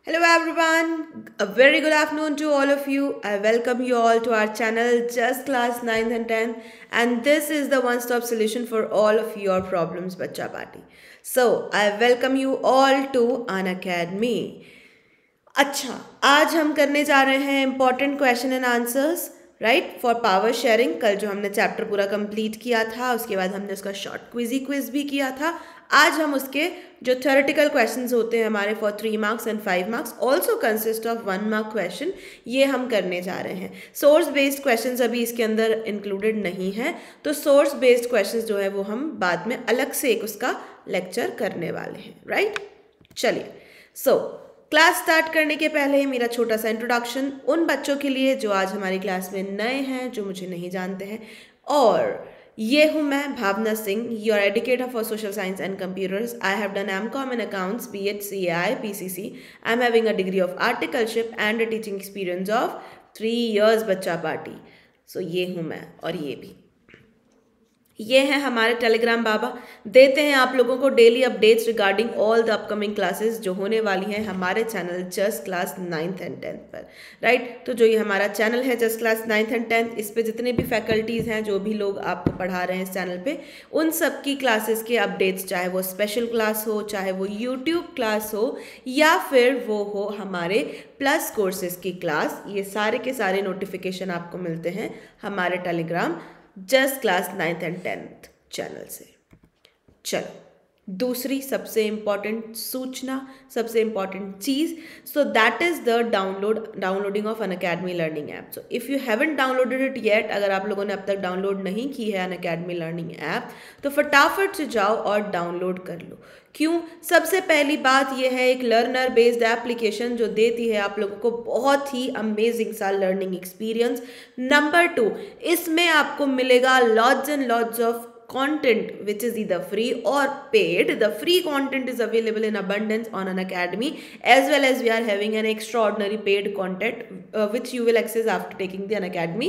Hello everyone, a very good afternoon to all of you. I welcome you all to our channel Just Class 9th and 10th, and this is the one-stop solution for all of your problems Bachcha Party. So, I welcome you all to Unacademy. अच्छा, आज हम करने जा रहे हैं important question and answers right for power sharing. कल जो हमने चैप्टर पूरा कंप्लीट किया था उसके बाद हमने उसका शॉर्ट क्विज भी किया था। आज हम उसके जो थ्योरेटिकल क्वेश्चंस होते हैं हमारे for 3 marks and 5 marks also consist of 1 mark question, ये हम करने जा रहे हैं। सोर्स बेस्ड क्वेश्चंस अभी इसके अंदर इंक्लूडेड नहीं है, तो सोर्स बेस्ड क्वेश्चंस जो है वो हम बाद में अलग से एक उसका लेक्चर करने वाले हैं राइट। चलिए क्लास स्टार्ट करने के पहले मेरा छोटा सा इंट्रोडक्शन उन बच्चों के लिए जो आज हमारी क्लास में नए हैं, जो मुझे नहीं जानते हैं। और ये हूँ मैं Bhavna Singh, your educator for social science and computers. I have done MCom in accounts BHCAI PCC। I am having a degree of articleship and a teaching experience of 3 years बच्चा पार्टी। सो ये हूँ मैं और ये भी। ये हैं हमारे टेलीग्राम बाबा, देते हैं आप लोगों को daily updates regarding all the upcoming classes जो होने वाली हैं हमारे channel just class 9th and 10th पर राइट। तो जो ये हमारा चैनल है just class 9th and 10th, इस पे जितने भी फैकल्टीज़ हैं, जो भी लोग आपको पढ़ा रहे हैं इस चैनल पे, उन सब की क्लासेस के अपडेट्स, चाहे वो स्पेशल क्लास हो, चाहे वो यूट्यूब क्लास हो, या फिर वो हो हमारे प्लस कोर्सेज की क्लास, ये सारे के सारे नोटिफिकेशन आपको मिलते हैं हमारे Telegram just class 9th and 10th channel से। चलो दूसरी सबसे इम्पॉर्टेंट सूचना, सबसे important cheese, so that is the downloading of Unacademy learning app. So if you haven't downloaded it yet, अगर आप लोगों ने अब तक डाउनलोड नहीं की है अनअकैडमी लर्निंग ऐप, तो फटाफट से जाओ और डाउनलोड कर लो। क्यों? सबसे पहली बात यह है, एक लर्नर बेस्ड एप्लीकेशन जो देती है आप लोगों को बहुत ही अमेजिंग सा लर्निंग एक्सपीरियंस। नंबर 2, इसमें आपको मिलेगा lots and lots of content which is either free or paid. The free content is available in abundance on Unacademy, as well as we are having an extraordinary paid content which you will access after taking the Unacademy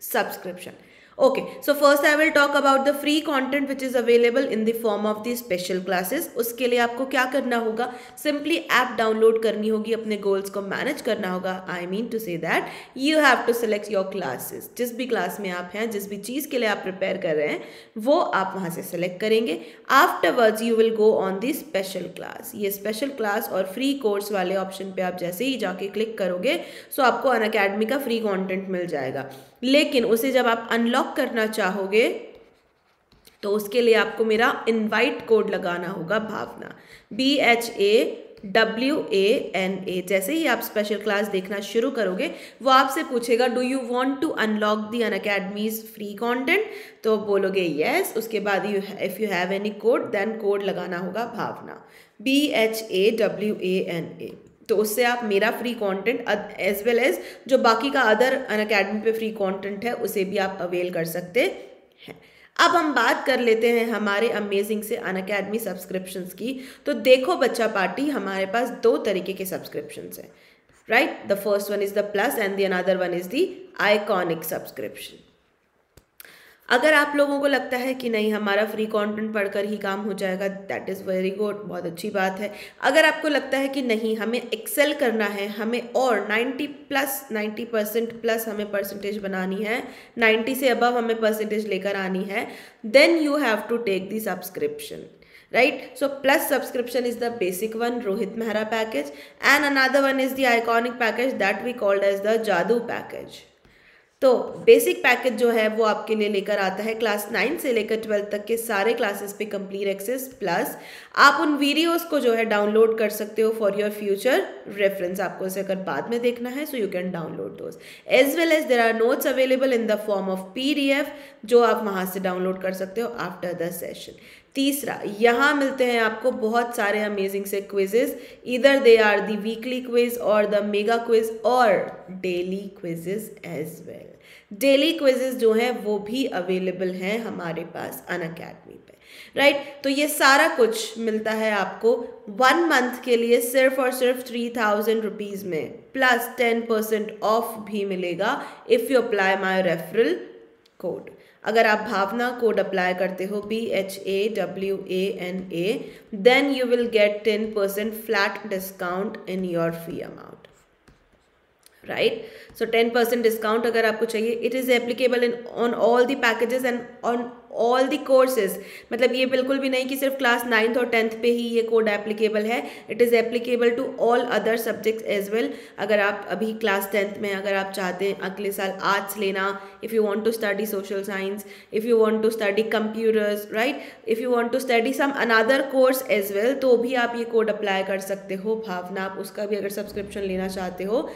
subscription. Okay, so first I will talk about the free content which is available in the form of the special classes. उसके लिए आपको क्या करना होगा, simply app download करनी होगी, अपने goals को मैनेज करना होगा। I mean to say that you have to select your classes. जिस भी क्लास में आप हैं, जिस भी चीज़ के लिए आप प्रिपेयर कर रहे हैं, वो आप वहाँ से सेलेक्ट करेंगे। Afterwards you will go on the special class. ये स्पेशल क्लास और फ्री कोर्स वाले ऑप्शन पे आप जैसे ही जाके क्लिक करोगे, सो आपको अनअकैडमी का फ्री कॉन्टेंट मिल जाएगा। लेकिन उसे जब आप अनलॉक करना चाहोगे तो उसके लिए आपको मेरा इनवाइट कोड लगाना होगा, भावना, BHAWANA। जैसे ही आप स्पेशल क्लास देखना शुरू करोगे, वो आपसे पूछेगा do you want to unlock the Unacademy's free content, तो बोलोगे यस। उसके बाद if you have any code, then code लगाना होगा भावना, BHAWANA। तो उससे आप मेरा free content as well as जो बाकी का अदर अनअकैडमी पे फ्री कंटेंट है उसे भी आप अवेल कर सकते हैं। अब हम बात कर लेते हैं हमारे अमेजिंग से अनअकैडमी सब्सक्रिप्शंस की। तो देखो बच्चा पार्टी, हमारे पास 2 तरीके के सब्सक्रिप्शंस हैं right. The first one is the plus and the another one is the iconic subscription. अगर आप लोगों को लगता है कि नहीं हमारा फ्री कंटेंट पढ़कर ही काम हो जाएगा, दैट इज़ वेरी गुड, बहुत अच्छी बात है। अगर आपको लगता है कि नहीं हमें एक्सेल करना है, हमें और 90% प्लस हमें परसेंटेज बनानी है, 90 से अबव हमें परसेंटेज लेकर आनी है, then you have to take the subscription right? So plus subscription is the basic one, Rohit Mehra package, and another one is the iconic package that we called as the Jadoo package. तो basic package जो है वो आपके लिए लेकर आता है class 9 से लेकर 12 तक के सारे क्लासेस पे कंप्लीट एक्सेस, प्लस आप उन वीडियोस को जो है डाउनलोड कर सकते हो फॉर योर फ्यूचर रेफरेंस। आपको इसे अगर बाद में देखना है so you can download those, as well as there are notes available in the form of PDF जो आप वहाँ से डाउनलोड कर सकते हो आफ्टर द सेशन। तीसरा, यहाँ मिलते हैं आपको बहुत सारे अमेजिंग से क्विजेज, इधर they are the weekly quiz और द मेगा क्विज और daily quizzes as well. Daily quizzes जो हैं वो भी अवेलेबल हैं हमारे पास अनअकैडमी पे राइट। तो ये सारा कुछ मिलता है आपको 1 मंथ के लिए सिर्फ और सिर्फ 3000 रुपीज़ में, प्लस 10% ऑफ भी मिलेगा if you apply my referral code. अगर आप भावना कोड अप्लाई करते हो BHAWANA, then you will get 10% flat discount in your fee amount, right. So 10% discount अगर आपको चाहिए, it is applicable in on all the packages and on all the courses. मतलब ये बिल्कुल भी नहीं कि सिर्फ क्लास 9th और 10th पे ही ये कोड एप्लीकेबल है. It is applicable to all other subjects as well. अगर आप अभी क्लास 10th में अगर आप चाहते हैं अगले साल आर्ट्स लेना, if you want to study social science, if you want to study computers, right, if you want to study some another course as well, तो भी आप ये कोड अप्लाई कर सकते हो भावना. आप उसका भी अगर सब्सक्रिप्शन लेना चाहते हो,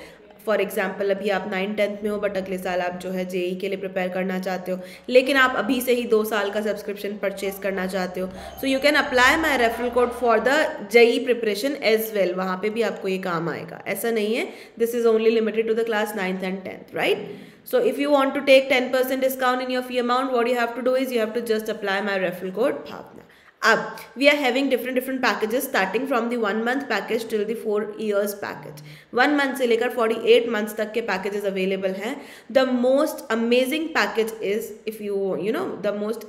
फॉर एग्जाम्पल अभी आप 9th-10th में हो बट अगले साल आप जो है जेई के लिए प्रिपेयर करना चाहते हो, लेकिन आप अभी से ही 2 साल का सब्सक्रिप्शन परचेज करना चाहते हो, so you can apply my referral code for the JEE preparation as well. वहाँ पे भी आपको ये काम आएगा, ऐसा नहीं है. This is only limited to the class 9th and 10th, right. So if you want to take 10% discount in your fee amount, what you have to do is you have to just apply my referral code Bhavna. अब we are having different packages starting from the 1 month package till the 4 years package. 1 month से लेकर 48 months तक के packages available हैं. The most amazing package is if you know the most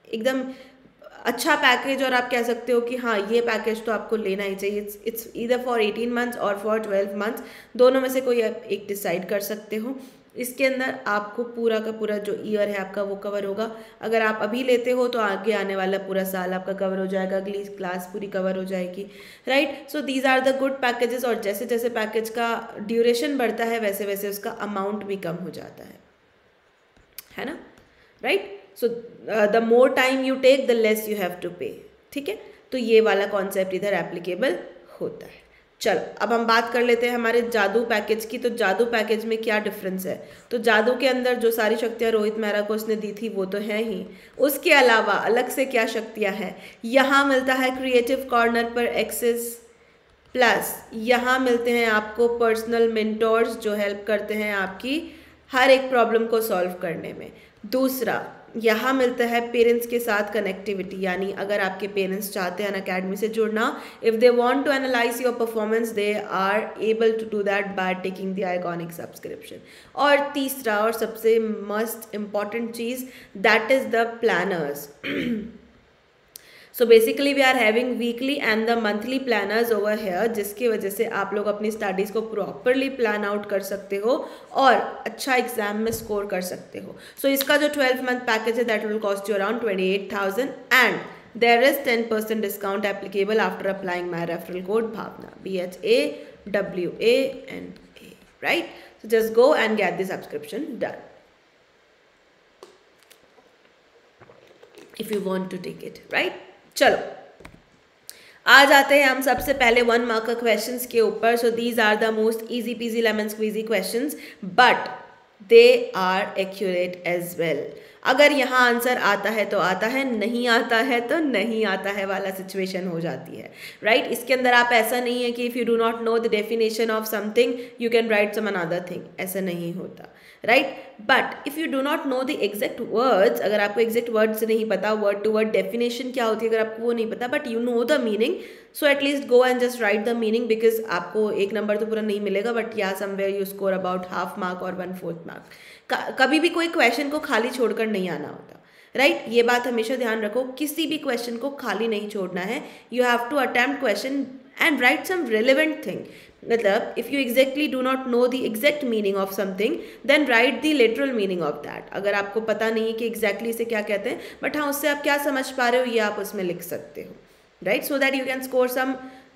एकदम अच्छा package, और आप कह सकते हो कि हाँ ये पैकेज तो आपको लेना ही चाहिए. इट्स ईदर फॉर 18 months और फॉर 12 months, दोनों में से कोई आप एक डिसाइड कर सकते हो. इसके अंदर आपको पूरा का पूरा जो ईयर है आपका वो कवर होगा. अगर आप अभी लेते हो तो आगे आने वाला पूरा साल आपका कवर हो जाएगा, अगली क्लास पूरी कवर हो जाएगी, right. So these are the good packages. और जैसे जैसे पैकेज का ड्यूरेशन बढ़ता है वैसे वैसे उसका अमाउंट भी कम हो जाता है ना, right. So the more time you take the less you have to pay. ठीक है, तो ये वाला कॉन्सेप्ट इधर एप्लीकेबल होता है. चलो अब हम बात कर लेते हैं हमारे जादू पैकेज की. तो जादू पैकेज में क्या डिफरेंस है? तो जादू के अंदर जो सारी शक्तियाँ रोहित मेहरा को उसने दी थी वो तो है ही, उसके अलावा अलग से क्या शक्तियाँ हैं? यहाँ मिलता है क्रिएटिव कॉर्नर पर एक्सेस, प्लस यहाँ मिलते हैं आपको पर्सनल मेंटोर्स जो हेल्प करते हैं आपकी हर एक प्रॉब्लम को सॉल्व करने में. दूसरा यहाँ मिलता है पेरेंट्स के साथ कनेक्टिविटी, यानी अगर आपके पेरेंट्स चाहते हैं अकेडमी से जुड़ना, if they want to analyse your performance they are able to do that by taking the iconic subscription. और तीसरा और सबसे मस्ट इम्पॉर्टेंट चीज़, that is the planners. So basically we are having weekly and the monthly planners over here, जिसकी वजह से आप लोग अपनी स्टडीज़ को प्रॉपरली प्लान आउट कर सकते हो और अच्छा एग्जाम में स्कोर कर सकते हो. सो इसका जो 12 month पैकेज है that will cost you around 28,000 and there is 10% discount applicable after applying my referral code Bhavna, BHAWANA, right. So just go and get the subscription done if you want to take it, right. चलो आ जाते हैं हम सबसे पहले 1 mark questions के ऊपर. So these are the most easy peasy lemon squeezy questions but they are accurate as well. अगर यहाँ आंसर आता है तो आता है, नहीं आता है तो नहीं आता है वाला सिचुएशन हो जाती है, राइट. इसके अंदर आप ऐसा नहीं है कि if you do not know the definition of something you can write some another thing, ऐसा नहीं होता, right. But if you do not know the exact words, अगर आपको एग्जैक्ट वर्ड्स नहीं पता, वर्ड टू वर्ड डेफिनेशन क्या होती है अगर आपको वो नहीं पता, but you know the meaning, so at least go and just right the meaning, because आपको 1 नंबर तो पूरा नहीं मिलेगा बट या somewhere you score about half mark और 1/4 मार्क. कभी भी कोई क्वेश्चन को खाली छोड़कर नहीं आना होता, राइट. ये बात हमेशा ध्यान रखो, किसी भी क्वेश्चन को खाली नहीं छोड़ना है. You have to attempt question and write some relevant thing. मतलब if you exactly do not know the exact meaning of something then write the literal meaning of that. अगर आपको पता नहीं है कि एग्जैक्टली से क्या कहते हैं बट हाँ उससे आप क्या समझ पा रहे हो ये आप उसमें लिख सकते हो, right, so that you can score some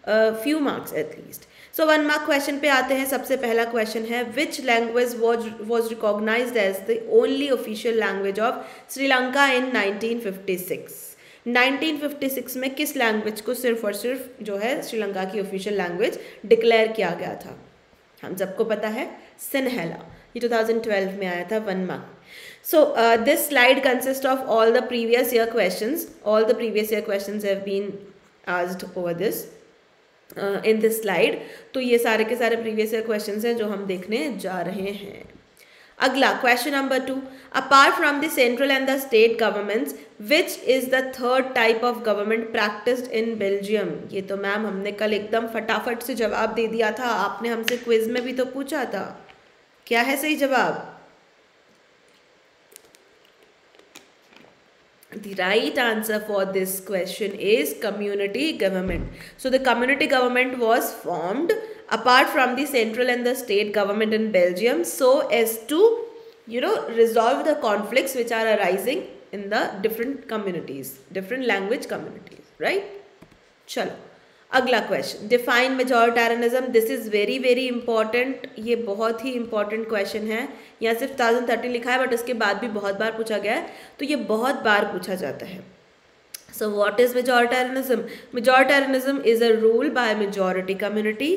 few marks at least. So 1 mark question पे आते हैं. सबसे पहला क्वेश्चन है, which language was recognised as the only official language of Sri Lanka in 1956. 1956 में किस लैंग्वेज को सिर्फ और सिर्फ जो है श्रीलंका की ऑफिशियल लैंग्वेज डिक्लेयर किया गया था? हम सबको पता है सिन्हेला. ये 2012 में आया था. 1 mark. So this slide consists of all the previous year questions. All the previous year questions have been asked over this in this slide. तो ये सारे के सारे प्रीवियस ईयर क्वेश्चंस हैं जो हम देखने जा रहे हैं. अगला question number 2, apart from the central and the state governments which is the third type of government practised in Belgium. ये तो मैम हमने कल एकदम फटाफट से जवाब दे दिया था, आपने हमसे क्विज में भी तो पूछा था. क्या है सही जवाब? The right answer for this question is community government. So the community government was formed apart from the central and the state government in Belgium so as to resolve the conflicts which are arising in the different communities, different language communities, right? चलो अगला question, define majoritarianism. This is very very important. ये बहुत ही important question है. यहाँ सिर्फ 2013 लिखा है but उसके बाद भी बहुत बार पूछा गया है, तो ये बहुत बार पूछा जाता है. So what is majoritarianism? Majoritarianism is a rule by a majority community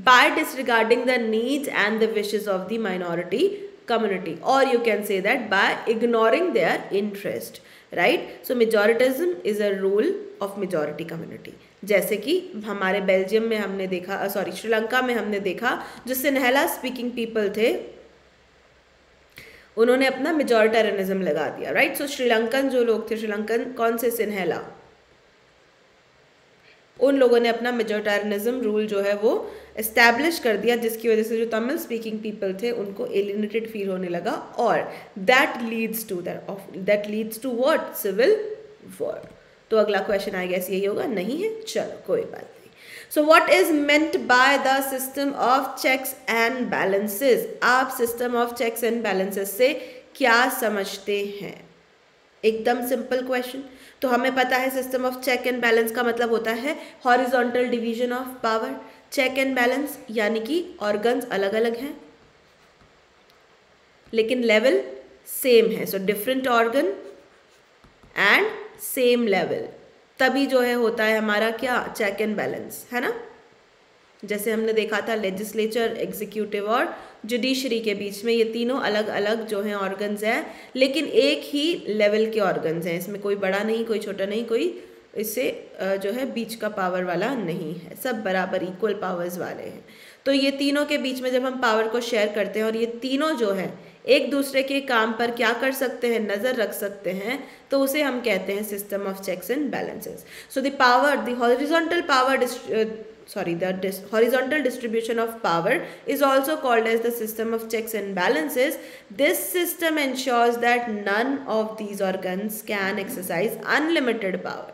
by disregarding the needs and the wishes of the minority community, or you can say that by ignoring their interest, right? So majoritarism is a rule of majority community. जैसे कि हमारे Belgium में हमने देखा, श्रीलंका में हमने देखा, जो सिन्हेला स्पीकिंग पीपल थे उन्होंने अपना मेजॉरिटेरियनिज्म लगा दिया, राइट? सो श्रीलंकन जो लोग थे, श्रीलंकन कौन से, सिन्हेला, उन लोगों ने अपना मेजॉरिटेरियनिज्म रूल जो है वो एस्टैब्लिश कर दिया, जिसकी वजह से जो तमिल स्पीकिंग पीपल थे उनको एलिनेटेड फील होने लगा, और that leads to what, civil war. तो अगला क्वेश्चन आई गेस यही होगा, नहीं है, चलो कोई बात नहीं. So what is meant by the system of checks and balances? आप system of checks and balances से क्या समझते हैं? एकदम सिंपल क्वेश्चन. तो हमें पता है system of check and balance का मतलब होता है horizontal division of power. Check and balance यानी कि ऑर्गन्स अलग अलग हैं लेकिन लेवल सेम है. So different organ and same level, तभी जो है होता है हमारा क्या, चेक एंड बैलेंस, है ना? जैसे हमने देखा था लेजिस्लेचर, एग्जीक्यूटिव और जुडिशरी के बीच में ये तीनों अलग अलग जो हैं ऑर्गन्स हैं, लेकिन एक ही लेवल के ऑर्गन्स हैं. इसमें कोई बड़ा नहीं, कोई छोटा नहीं, कोई इससे जो है बीच का पावर वाला नहीं है, सब बराबर इक्वल पावर्स वाले हैं. तो ये तीनों के बीच में जब हम पावर को शेयर करते हैं और ये तीनों जो है एक दूसरे के काम पर क्या कर सकते हैं, नज़र रख सकते हैं, तो उसे हम कहते हैं system of checks and balances. So the horizontal distribution of power is also called as the system of checks and balances. This system ensures that none of these organs can exercise unlimited power.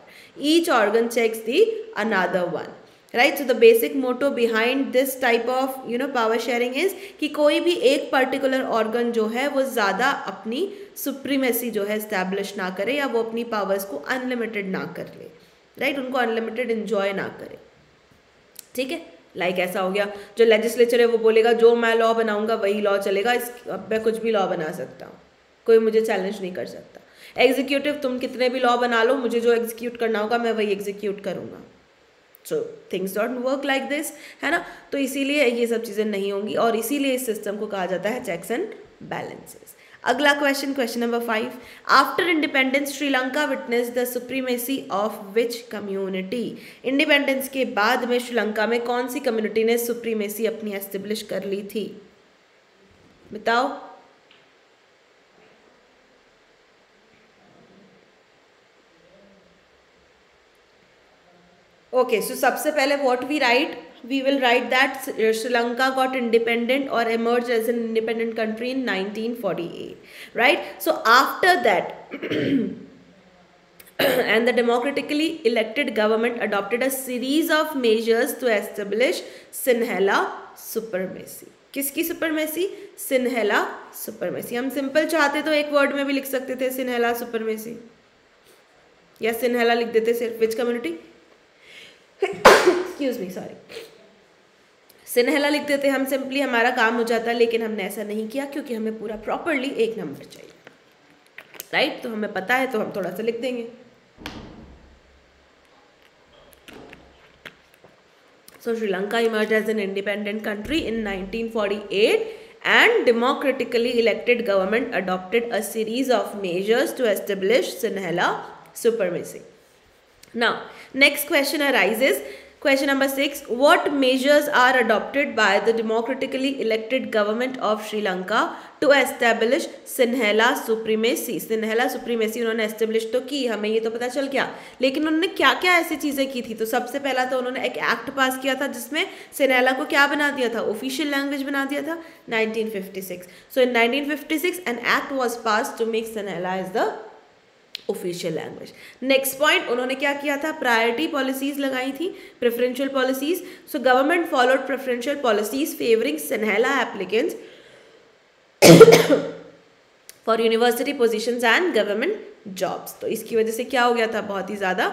Each organ checks the another one. Right? So the basic motto behind this type of power sharing is कि कोई भी एक particular organ जो है वो ज़्यादा अपनी supremacy जो है establish ना करे, या वो अपनी powers को unlimited ना कर ले, right? उनको unlimited enjoy ना करे. ठीक है, लाइक ऐसा हो गया, जो लेजिस्लेचर है वो बोलेगा जो मैं लॉ बनाऊंगा वही लॉ चलेगा, अब मैं कुछ भी लॉ बना सकता हूँ, कोई मुझे चैलेंज नहीं कर सकता. एग्जीक्यूटिव, तुम कितने भी लॉ बना लो, मुझे जो एग्जीक्यूट करना होगा मैं वही एग्जीक्यूट करूँगा. So things don't work like this, है ना? तो इसीलिए ये सब चीज़ें नहीं होंगी, और इसीलिए इस सिस्टम को कहा जाता है चेक्स एंड बैलेंसेस. अगला question, question number 5. After independence Sri Lanka witness the supremacy of which community? Independence के बाद में श्रीलंका में कौन सी कम्युनिटी ने सुप्रीमेसी अपनी एस्टेब्लिश कर ली थी? बताओ. ओके, सो सबसे पहले what we write, we will write that Sri Lanka got independent or emerged as an independent country in 1948, right? So after that and the democratically elected government adopted a series of measures to establish Sinhala supremacy. किसकी supremacy? सिन्हेला supremacy. हम simple चाहते तो एक word में भी लिख सकते थे सिन्हेला सुपरमेसी, या सिन्हेला लिख देते सिर्फ. Which community? Excuse me, sorry, Sinhala लिख देते हम, सिंपली हमारा काम हो जाता, लेकिन हमने ऐसा नहीं किया क्योंकि हमें पूरा प्रॉपरली एक नंबर चाहिए, राइट? तो हमें पता है तो हम थोड़ा सा लिख देंगे. So Sri Lanka emerge as an independent country in 1948 and democratically elected government adopted a series of measures to establish Sinhala supremacy. Now, next question arises. Question number 6. What measures are adopted by the democratically elected government of Sri Lanka to establish Sinhala supremacy? Sinhala supremacy उन्होंने establish तो की, हमें ये तो पता चल गया, लेकिन उन्होंने क्या क्या ऐसी चीज़ें की थी? तो सबसे पहला तो उन्होंने एक एक्ट पास किया था जिसमें सिन्हेला को क्या बना दिया था? ऑफिशियल लैंग्वेज बना दिया था. 1956. So in 1956 an act was passed to make Sinhala as the official language. Next point, उन्होंने क्या किया था, प्रायोरिटी पॉलिसीज लगाई थी, preferential policies. So government followed preferential policies favouring Sinhala applicants for university positions and government jobs. तो इसकी वजह से क्या हो गया था, बहुत ही ज़्यादा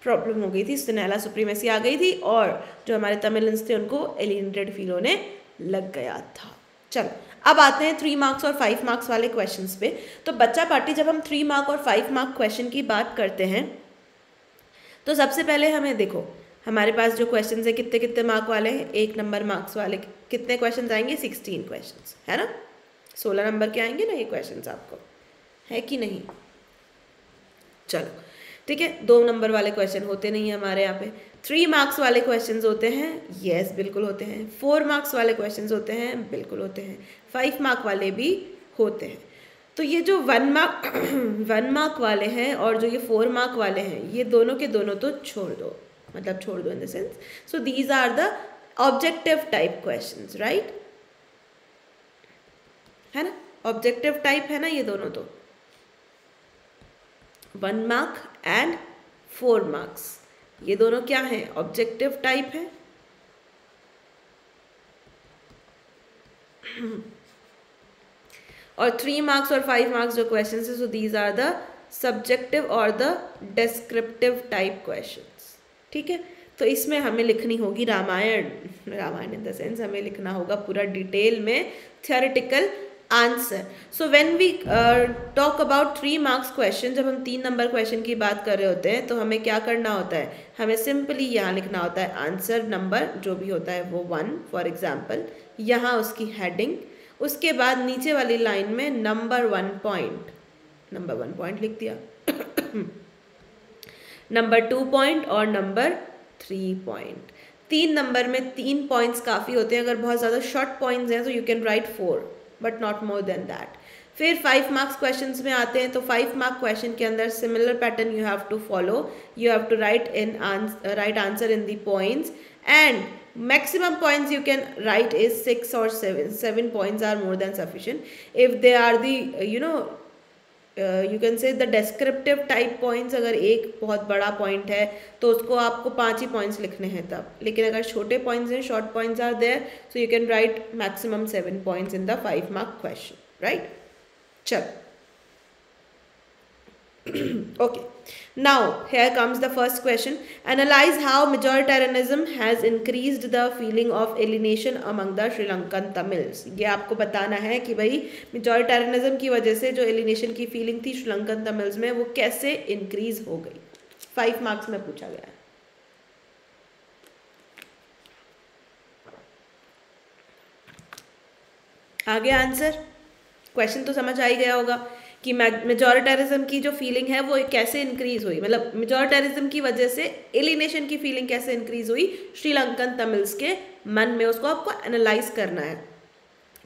प्रॉब्लम हो गई थी, सिन्हेला सुप्रीमेसी आ गई थी और जो हमारे तमिलियंस थे उनको एलिनेटेड फील होने लग गया था। चलो अब आते हैं 3 मार्क्स और 5 मार्क्स वाले क्वेश्चंस पे। तो बच्चा पार्टी, जब हम 3 मार्क और 5 मार्क क्वेश्चन की बात करते हैं तो सबसे पहले हमें देखो हमारे पास जो क्वेश्चन है कितने कितने मार्क वाले हैं, 1 नंबर मार्क्स वाले कितने क्वेश्चन आएंगे, 16 क्वेश्चन है ना, 16 नंबर के आएंगे ना ये क्वेश्चन आपको, है कि नहीं। चलो ठीक है, 2 नंबर वाले क्वेश्चन होते नहीं है हमारे यहाँ पे, 3 मार्क्स वाले क्वेश्चंस होते हैं, यस बिल्कुल होते हैं, 4 मार्क्स वाले क्वेश्चंस होते हैं, बिल्कुल होते हैं, 5 मार्क वाले भी होते हैं। तो ये जो 1 मार्क वाले हैं और जो ये 4 मार्क वाले हैं, ये दोनों के दोनों तो छोड़ दो, मतलब छोड़ दो in the sense, so these are the objective type questions, right, है ना, ऑब्जेक्टिव टाइप है ना ये दोनों, तो 1 मार्क एंड 4 मार्क्स ये दोनों क्या हैं, ऑब्जेक्टिव टाइप है। और 3 मार्क्स और 5 मार्क्स जो क्वेश्चंस है, so these are the subjective और द डिस्क्रिप्टिव टाइप क्वेश्चंस, ठीक है। तो इसमें हमें लिखनी होगी रामायण इन द सेंस हमें लिखना होगा पूरा डिटेल में theoretical answer. So when we talk about 3 marks question, जब हम 3 नंबर क्वेश्चन की बात कर रहे होते हैं तो हमें क्या करना होता है, हमें सिंपली यहाँ लिखना होता है आंसर नंबर जो भी होता है वो 1 फॉर एग्जाम्पल, यहाँ उसकी हेडिंग, उसके बाद नीचे वाली लाइन में नंबर 1 पॉइंट लिख दिया नंबर 2 पॉइंट और नंबर 3 पॉइंट। 3 नंबर में 3 पॉइंट्स काफ़ी होते हैं, अगर बहुत ज़्यादा शॉर्ट पॉइंट्स हैं तो you can right 4 but not more than that. फिर 5 मार्क्स क्वेश्चंस में आते हैं, तो 5 मार्क क्वेश्चन के अंदर similar pattern you have to follow, you have to write answer in the points and maximum points you can write is 6 or 7 points are more than sufficient if they are the you can say the descriptive type points। अगर एक बहुत बड़ा point है तो उसको आपको 5 ही points लिखने हैं तब, लेकिन अगर छोटे पॉइंट्स हैं, short points are there, so you can write maximum 7 points in the 5 mark question, right. चल okay, now here comes the first question, analyze how majoritarianism has increased the feeling of alienation among the Sri Lankan Tamils। ये आपको बताना है कि भाई majoritarianism की वजह से जो alienation की feeling थी श्रीलंकन तमिल्स में वो कैसे increase हो गई, 5 मार्क्स में पूछा गया है। आगे आंसर, क्वेश्चन तो समझ आ ही गया होगा कि मेजॉरिटेरिज्म की जो फीलिंग है वो कैसे इंक्रीज हुई, मतलब मेजॉरिटेरिज्म की वजह से एलिनेशन की फीलिंग कैसे इंक्रीज हुई श्रीलंकन तमिल्स के मन में, उसको आपको एनालाइज करना है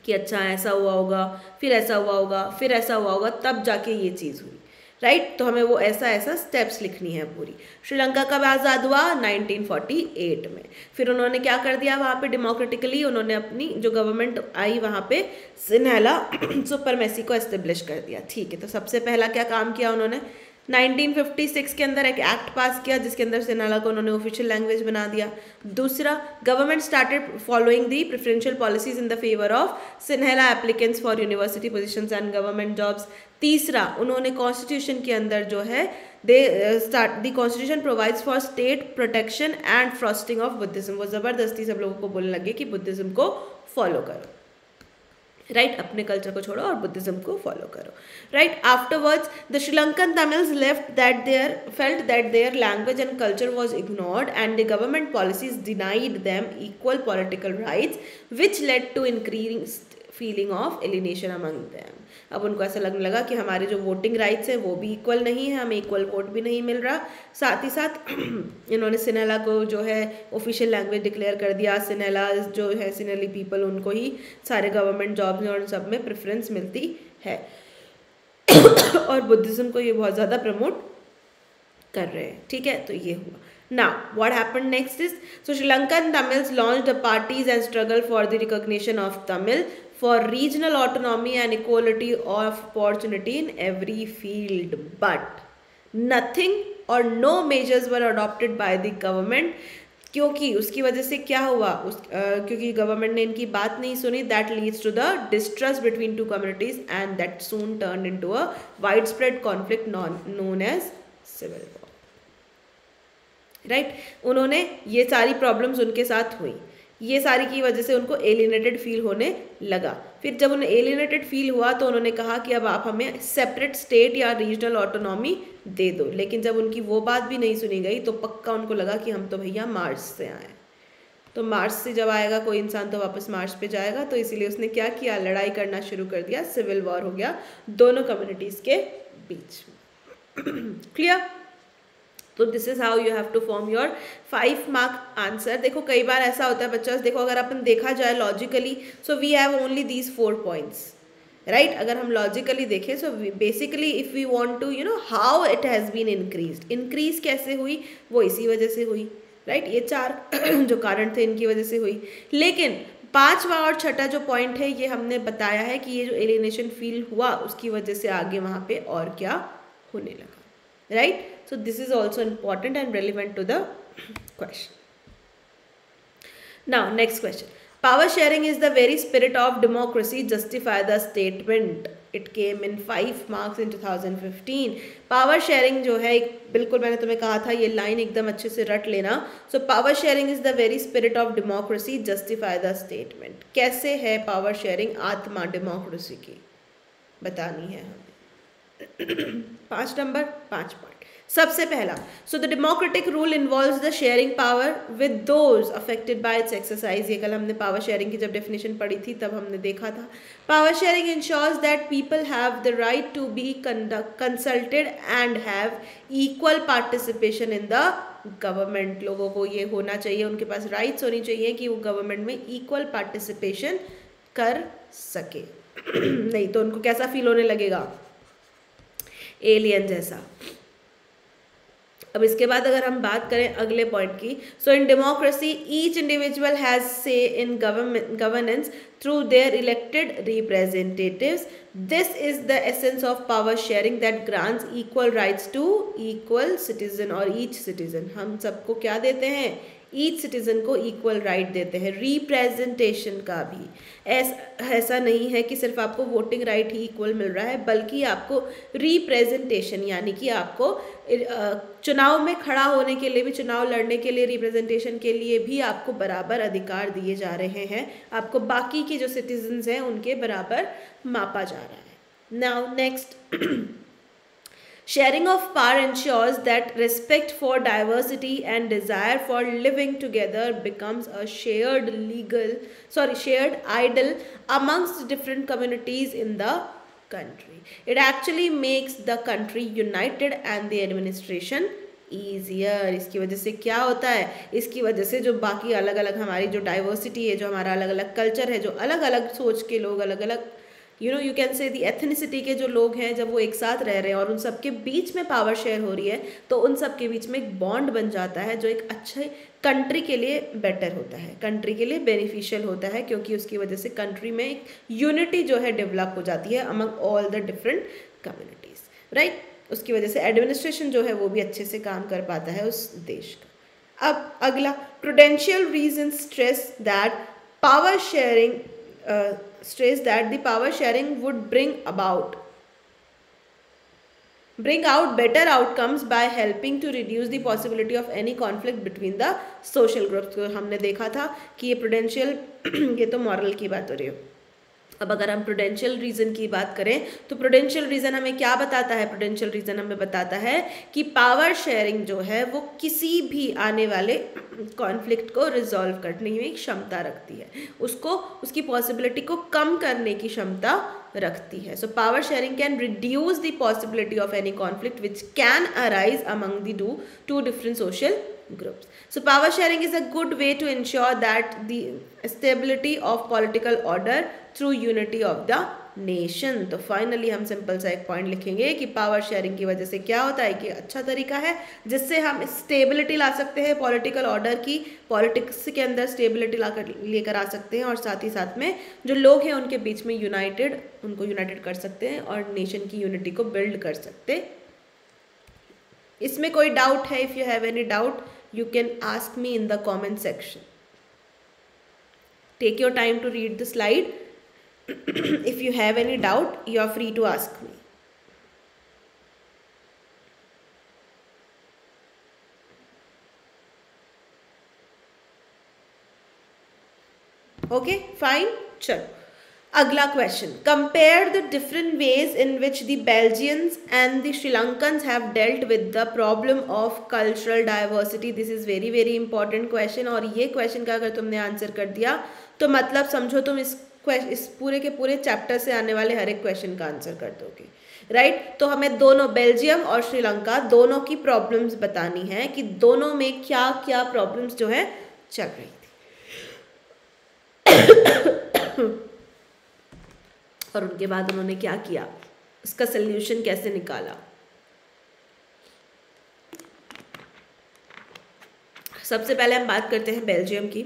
कि अच्छा ऐसा हुआ होगा, फिर ऐसा हुआ होगा, फिर ऐसा हुआ होगा, तब जाके ये चीज़ हुई, राइट। तो हमें वो ऐसा स्टेप्स लिखनी है पूरी। श्रीलंका कब आज़ाद हुआ, 1948 में। फिर उन्होंने क्या कर दिया वहाँ पे, डेमोक्रेटिकली उन्होंने अपनी जो गवर्नमेंट आई वहाँ पे सिन्हेला सुपरमेसी को एस्टेब्लिश कर दिया, ठीक है। तो सबसे पहला क्या काम किया उन्होंने, 1956 के अंदर एक एक्ट पास किया जिसके अंदर सिन्हेला को उन्होंने ऑफिशियल लैंग्वेज बना दिया। दूसरा, government started following the preferential policies in the favour of Sinhala applicants for university positions and government jobs. तीसरा, उन्होंने कॉन्स्टिट्यूशन के अंदर जो है the constitution provides for state protection and fostering of Buddhism. वो ज़बरदस्ती सब लोगों को बोलने लगे कि बुद्धिज्म को फॉलो करो, राइट, अपने कल्चर को छोड़ो और बुद्धिज्म को फॉलो करो, right. Afterwards the Sri Lankan Tamils felt that their language and culture was ignored and the government policies denied them equal political rights, which led to increased feeling of alienation among them। अब उनको ऐसा लगने लगा कि हमारे जो voting rights हैं वो भी इक्वल नहीं है, हमें इक्वल वोट भी नहीं मिल रहा। साथ ही साथ इन्होंने सिन्हेला को जो है ऑफिशियल लैंग्वेज डिक्लेयर कर दिया। सिन्हेला जो है सिन्हेली पीपल, उनको ही सारे गवर्नमेंट जॉब्स में और सब में प्रेफरेंस मिलती है और बुद्धिज्म को ये बहुत ज़्यादा प्रमोट कर रहे हैं, ठीक है। तो ये हुआ। Now, what happened next is, so Sri Lankan Tamils launched the parties and struggle for the recognition of Tamil for regional autonomy and equality of opportunity in every field. But nothing और no measures were adopted by the government, क्योंकि उसकी वजह से क्या हुआ, क्योंकि government ने इनकी बात नहीं सुनी, that leads to the distrust between two communities and that soon turn into a widespread conflict known as civil war. Right, उन्होंने ये सारी प्रॉब्लम्स उनके साथ हुई, ये सारी की वजह से उनको एलिनेटेड फील होने लगा। फिर जब उन्हें एलिनेटेड फील हुआ तो उन्होंने कहा कि अब आप हमें सेपरेट स्टेट या रीजनल ऑटोनॉमी दे दो, लेकिन जब उनकी वो बात भी नहीं सुनी गई तो पक्का उनको लगा कि हम तो भैया मार्स से आए, तो मार्स से जब आएगा कोई इंसान तो वापस मार्स पे जाएगा, तो इसीलिए उसने क्या किया, लड़ाई करना शुरू कर दिया, सिविल वॉर हो गया दोनों कम्युनिटीज़ के बीच। क्लियर? तो this is how you have to form your 5 mark answer. देखो कई बार ऐसा होता है बच्चा, देखो अगर अपन देखा जाए logically, so we have only these 4 points, right. अगर हम लॉजिकली देखें, so basically if we want to you know how it has been increase कैसे हुई, वो इसी वजह से हुई, राइट। ये 4 जो कारण थे इनकी वजह से हुई। लेकिन 5वां और 6ठा जो पॉइंट है ये हमने बताया है कि ये जो एलिनेशन फील हुआ उसकी वजह से आगे वहाँ पे और क्या होने लगा, right? So this is also important and relevant to the question. Now next question. Power sharing is the very spirit of democracy. Justify the statement. It came in 5 marks in 2015. Power sharing जो है, बिल्कुल मैंने तुम्हें कहा था ये line एकदम अच्छे से रट लेना. So power sharing is the very spirit of democracy. Justify the statement. कैसे है power sharing आत्मा डेमोक्रेसी की, बतानी है हमें. 5 नंबर 5 पॉइंट. सबसे पहला, so the democratic rule involves the sharing power with those affected by it's exercise. ये कल हमने पावर शेयरिंग की जब डेफिनेशन पढ़ी थी तब हमने देखा था. Power sharing ensures that people have the right to be consulted and have equal participation in the government. लोगों को ये होना चाहिए, उनके पास राइट्स होनी चाहिए कि वो गवर्नमेंट में इक्वल पार्टिसिपेशन कर सके. नहीं तो उनको कैसा फील होने लगेगा, एलियन जैसा. अब इसके बाद अगर हम बात करें अगले पॉइंट की, so in democracy each individual has say in governance through their elected representatives. This is the essence of power sharing that grants equal rights to equal citizen और ईच सिटीजन. हम सबको क्या देते हैं, ईच सिटीजन को equal right देते हैं. Representation का भी ऐसा नहीं है कि सिर्फ आपको वोटिंग राइट ही इक्वल मिल रहा है, बल्कि आपको रिप्रेजेंटेशन यानी कि आपको चुनाव में खड़ा होने के लिए भी, चुनाव लड़ने के लिए, रिप्रेजेंटेशन के लिए भी आपको बराबर अधिकार दिए जा रहे हैं. आपको बाकी के जो सिटीजन्स हैं उनके बराबर मापा जा रहा है. Now next, sharing of power ensures that respect for diversity and desire for living together becomes a shared ideal amongst different communities in the country. It actually makes the country united and the administration easier. इसकी वजह से क्या होता है, इसकी वजह से जो बाकी अलग अलग हमारी जो डाइवर्सिटी है, जो हमारा अलग अलग कल्चर है, जो अलग अलग सोच के लोग, अलग अलग you can say the ethnicity के जो लोग हैं, जब वो एक साथ रह रहे हैं और उन सबके बीच में पावर शेयर हो रही है, तो उन सबके बीच में एक बॉन्ड बन जाता है जो एक अच्छे कंट्री के लिए बेटर होता है, कंट्री के लिए बेनिफिशियल होता है, क्योंकि उसकी वजह से कंट्री में एक यूनिटी जो है डेवलप हो जाती है among all the different communities, right. उसकी वजह से एडमिनिस्ट्रेशन जो है वो भी अच्छे से काम कर पाता है उस देश का. अब अगला, prudential reason stress that power sharing the power sharing would bring out better outcomes by helping to reduce the possibility of any conflict between the social groups. तो हमने देखा था कि ये प्रूडेंशियल ये तो मॉरल की बात हो रही है. अब अगर हम प्रूडेंशियल रीज़न की बात करें तो प्रूडेंशियल रीज़न हमें क्या बताता है, प्रूडेंशियल रीज़न हमें बताता है कि पावर शेयरिंग जो है वो किसी भी आने वाले कॉन्फ्लिक्ट को रिजॉल्व करने में क्षमता रखती है, उसको उसकी पॉसिबिलिटी को कम करने की क्षमता रखती है. So power sharing can reduce the possibility of any conflict which can arise among the two different social groups. So power sharing is a good way to ensure that the stability of political order through unity of the nation. तो finally हम simple सा एक point लिखेंगे कि power sharing की वजह से क्या होता है कि अच्छा तरीका है जिससे हम स्टेबिलिटी ला सकते हैं पॉलिटिकल ऑर्डर की, पॉलिटिक्स के अंदर स्टेबिलिटी लेकर आ सकते हैं, और साथ ही साथ में जो लोग हैं उनके बीच में उनको यूनाइटेड कर सकते हैं और नेशन की यूनिटी को बिल्ड कर सकते इसमें कोई डाउट है? If you have any doubt you can ask me in the comment section. Take your time to read the slide. If you have any doubt, you are free to ask me. Okay, fine. चलो, अगला question. Compare the different ways in which the Belgians and the Sri Lankans have dealt with the problem of cultural diversity. This is very very important question. और ये question का अगर तुमने answer कर दिया तो मतलब समझो तुम इस पूरे के पूरे चैप्टर से आने वाले हर एक क्वेश्चन का आंसर कर दोगे. राइट तो हमें दोनों बेल्जियम और श्रीलंका दोनों की प्रॉब्लम्स बतानी है कि दोनों में क्या क्या प्रॉब्लम्स जो है चल रही थी. और उनके बाद उन्होंने क्या किया, उसका सल्यूशन कैसे निकाला. सबसे पहले हम बात करते हैं बेल्जियम की.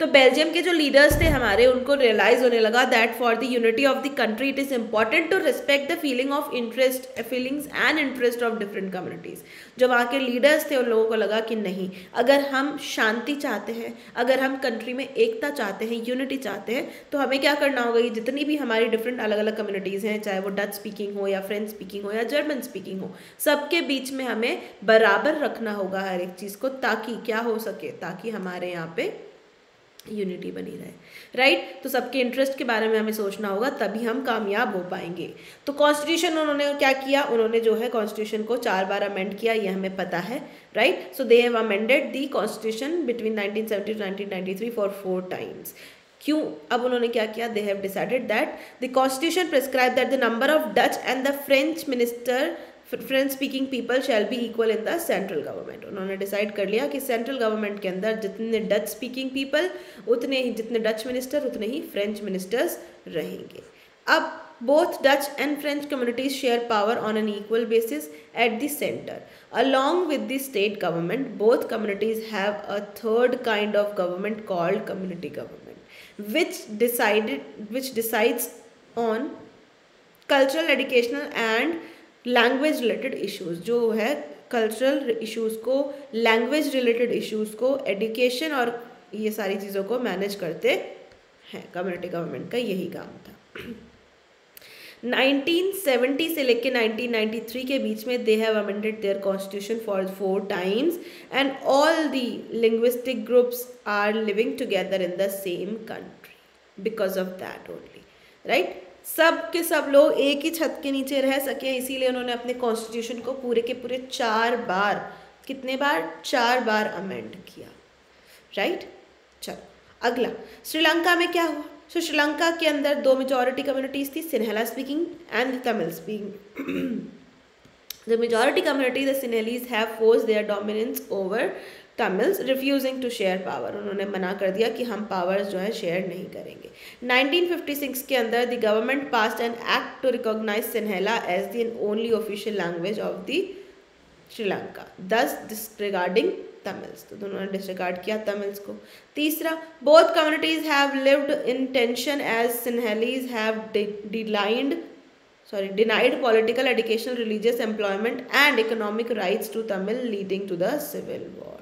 तो बेल्जियम के जो लीडर्स थे हमारे, उनको रियलाइज होने लगा that for the unity of the country it is important to respect the feelings and interest of different communities. जो वहाँ के लीडर्स थे उन लोगों को लगा कि नहीं, अगर हम शांति चाहते हैं, अगर हम कंट्री में एकता चाहते हैं, यूनिटी चाहते हैं, तो हमें क्या करना होगा, ये जितनी भी हमारी डिफरेंट अलग अलग कम्युनिटीज़ हैं, चाहे वो डच स्पीकिंग हो या फ्रेंच स्पीकिंग हो या जर्मन स्पीकिंग हो, सबके बीच में हमें बराबर रखना होगा हर एक चीज़ को, ताकि क्या हो सके, ताकि हमारे यहाँ पे यूनिटी बनी रहे. राइट तो सबके इंटरेस्ट के बारे में हमें सोचना होगा, तभी हम कामयाब हो पाएंगे. तो कॉन्स्टिट्यूशन उन्होंने क्या किया, उन्होंने जो है कॉन्स्टिट्यूशन को 4 बार अमेंड किया, ये हमें पता है. Right so they have amended the constitution between 1970 to 1993 for 4 times. क्यों? अब उन्होंने क्या किया, they have decided that the constitution prescribe that the number of Dutch and the French speaking people shall be equal in the central government. उन्होंने decide कर लिया कि central government के अंदर जितने डच स्पीकिंग पीपल उतने ही, जितने डच मिनिस्टर उतने ही फ्रेंच मिनिस्टर्स रहेंगे. अब both Dutch and French communities share power on an equal basis at the center. Along with the state government, both communities have a third kind of government called community government, which decides on cultural, educational and language related issues. जो है cultural issues को, language related issues को, education और ये सारी चीज़ों को manage करते हैं. कम्युनिटी गवर्नमेंट का यही काम था. 1970 से लेकर 1993 के बीच में they have amended their constitution for 4 times and all the linguistic groups are living together in the same country because of that only. Right सब के सब लोग एक ही छत के नीचे रह सके, इसीलिए उन्होंने अपने कॉन्स्टिट्यूशन को पूरे के पूरे 4 बार, कितने बार, 4 बार अमेंड किया. राइट चलो अगला, श्रीलंका में क्या हुआ. सो श्रीलंका के अंदर 2 मेजॉरिटी कम्युनिटीज़ थी, Sinhala speaking and Tamil speaking. The majority community, the Sinhalese have force their dominance over Tamils, refusing to share power. उन्होंने मना कर दिया कि हम पावर्स जो है शेयर नहीं करेंगे. 1956 के अंदर the government passed an act to recognise Sinhala as the only official language of the Sri Lanka, thus disregarding Tamils. तो उन्होंने डिसरिगार्ड किया तमिल्स को. तीसरा, both communities have lived in tension as Sinhalese have denied political, educational, religious, employment and economic rights to Tamil, leading to the civil war.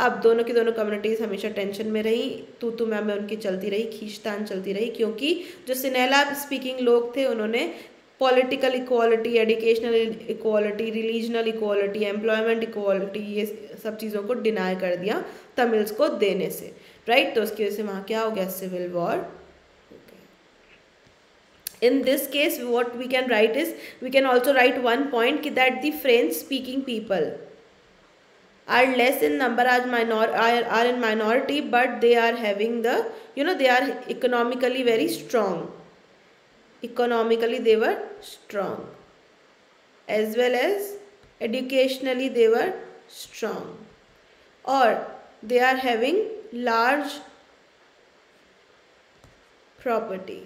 अब दोनों की दोनों communities हमेशा टेंशन में रही, तू मैं उनकी चलती रही, खींचतान चलती रही, क्योंकि जो सिन्हेला स्पीकिंग लोग थे उन्होंने political equality, educational equality, religional equality, employment equality, ये सब चीज़ों को डिनाई कर दिया तमिल्स को देने से. राइट तो उसकी वजह से वहाँ क्या हो गया, civil war. In this case, what we can write is, we can also write one point that the French-speaking people are less in number, are in minority, but they are having the, they are economically very strong. Economically they were strong, as well as educationally they were strong, or they are having large property.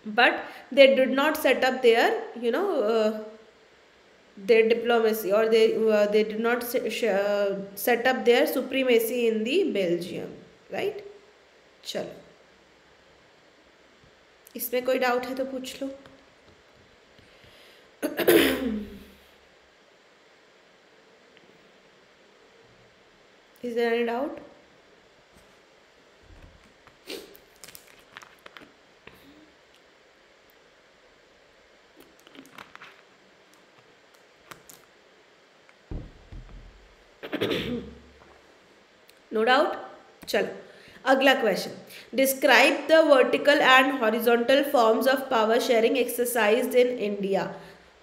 But they did not set up their their diplomacy, or they did not set up their supremacy in the Belgium. Right चलो, इसमें कोई doubt है तो पूछ लो. Is there any doubt? No doubt. चलो अगला question. Describe the vertical and horizontal forms of power sharing exercised in India.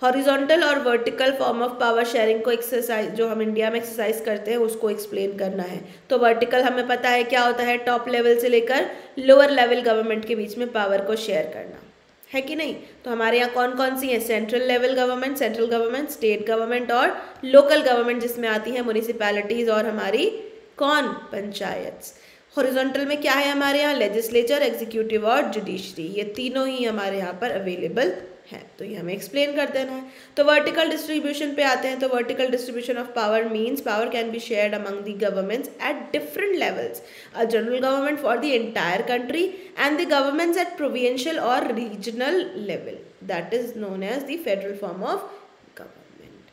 Horizontal और vertical form of power sharing को एक्सरसाइज जो हम इंडिया में एक्सरसाइज करते हैं उसको एक्सप्लेन करना है. तो वर्टिकल हमें पता है क्या होता है, टॉप लेवल से लेकर लोअर लेवल गवर्नमेंट के बीच में पावर को शेयर करना है कि नहीं. तो हमारे यहाँ कौन कौन सी है, central level government, central government, state government और लोकल गवर्नमेंट, जिसमें आती है म्यूनिसिपैलिटीज और हमारी कौन, पंचायत. हॉरिजॉन्टल में क्या है हमारे यहाँ, लेजिस्लेचर, एग्जीक्यूटिव और जुडिशरी. ये तीनों ही हमारे यहाँ पर अवेलेबल है, तो ये हमें एक्सप्लेन कर देना है. तो वर्टिकल डिस्ट्रीब्यूशन पे आते हैं. तो vertical distribution of power means power can be shared among the governments at different levels. A general government for the entire country and the governments at provincial और regional level. That is known as the federal form of government.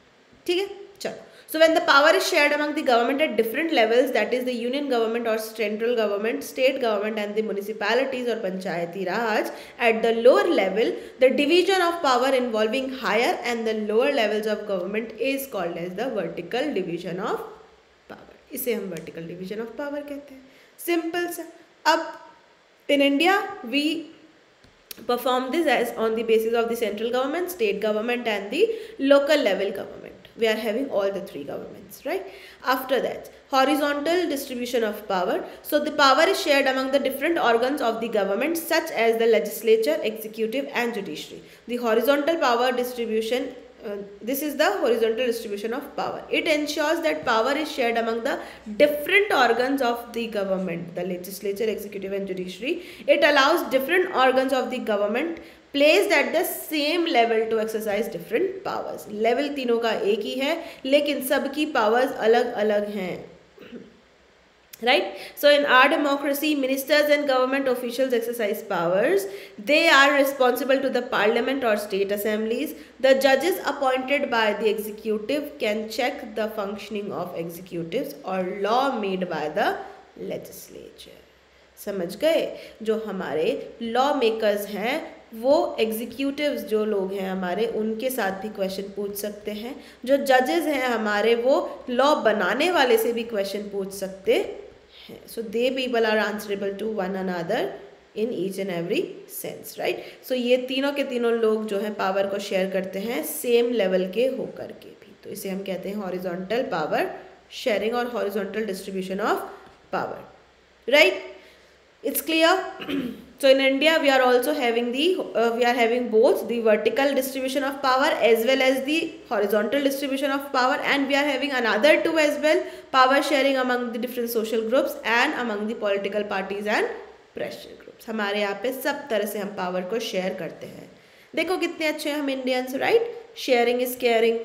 ठीक है, चलो. So when the power is shared among the government at different levels, that is the union government or central government, state government and the municipalities or panchayati raj, at the lower level, the division of power involving higher and the lower levels of government is called as the vertical division of power. इसे हम vertical division of power कहते हैं. Simple सा. अब in India we perform this as on the basis of the central government, state government and the local level government. We are having all the three governments, right? After that, horizontal distribution of power. So the power is shared among the different organs of the government such as the legislature, executive and judiciary. The horizontal power distribution, this is the horizontal distribution of power. It ensures that power is shared among the different organs of the government, the legislature, executive and judiciary. It allows different organs of the government placed at the same level to exercise different powers. Level तीनों का एक ही है लेकिन सबकी powers अलग अलग हैं. Right? So in our democracy, ministers and government officials exercise powers. They are responsible to the parliament or state assemblies. The judges appointed by the executive can check the functioning of executives or law made by the legislature. समझ गए? जो हमारे law makers हैं वो executives जो लोग हैं हमारे, उनके साथ भी क्वेश्चन पूछ सकते हैं. जो जजेस हैं हमारे वो लॉ बनाने वाले से भी क्वेश्चन पूछ सकते हैं. So they people are answerable to one another in each and every sense, right. So ये तीनों के तीनों लोग जो है पावर को शेयर करते हैं सेम लेवल के होकर के भी. तो इसे हम कहते हैं हॉरिजॉन्टल पावर शेयरिंग और horizontal distribution of power, right. It's clear? So in India we are also having both the vertical distribution of power as well as the horizontal distribution of power, and we are having another two as well, power sharing among the different social groups and among the political parties and pressure groups. हमारे यहाँ पे सब तरह से हम power को share करते हैं. देखो कितने अच्छे हैं हम Indians, right. Sharing is caring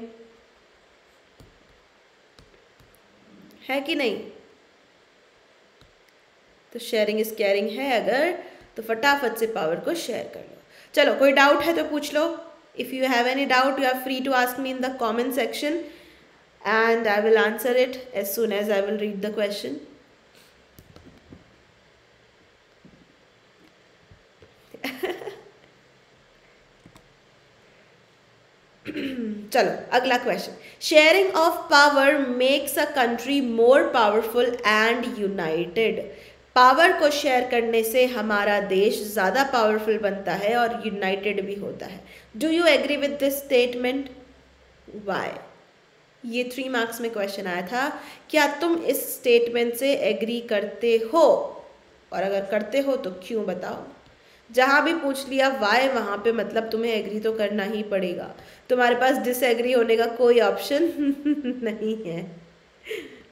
है कि नहीं. तो शेयरिंग इज केयरिंग है अगर, तो फटाफट से पावर को शेयर कर लो. चलो कोई डाउट है तो पूछ लो. If you have any doubt you are free to ask me in the comment section and I will answer it as soon as I will read the question. चलो अगला question. Sharing of power makes a country more powerful and united. Power को share करने से हमारा देश ज़्यादा powerful बनता है और यूनाइटेड भी होता है. Do you agree with this statement? Why? ये 3 मार्क्स में क्वेश्चन आया था. क्या तुम इस स्टेटमेंट से एग्री करते हो, और अगर करते हो तो क्यों बताओ. जहाँ भी पूछ लिया वाई वहाँ पे मतलब तुम्हें एग्री तो करना ही पड़ेगा. तुम्हारे पास डिसएग्री होने का कोई ऑप्शन नहीं है,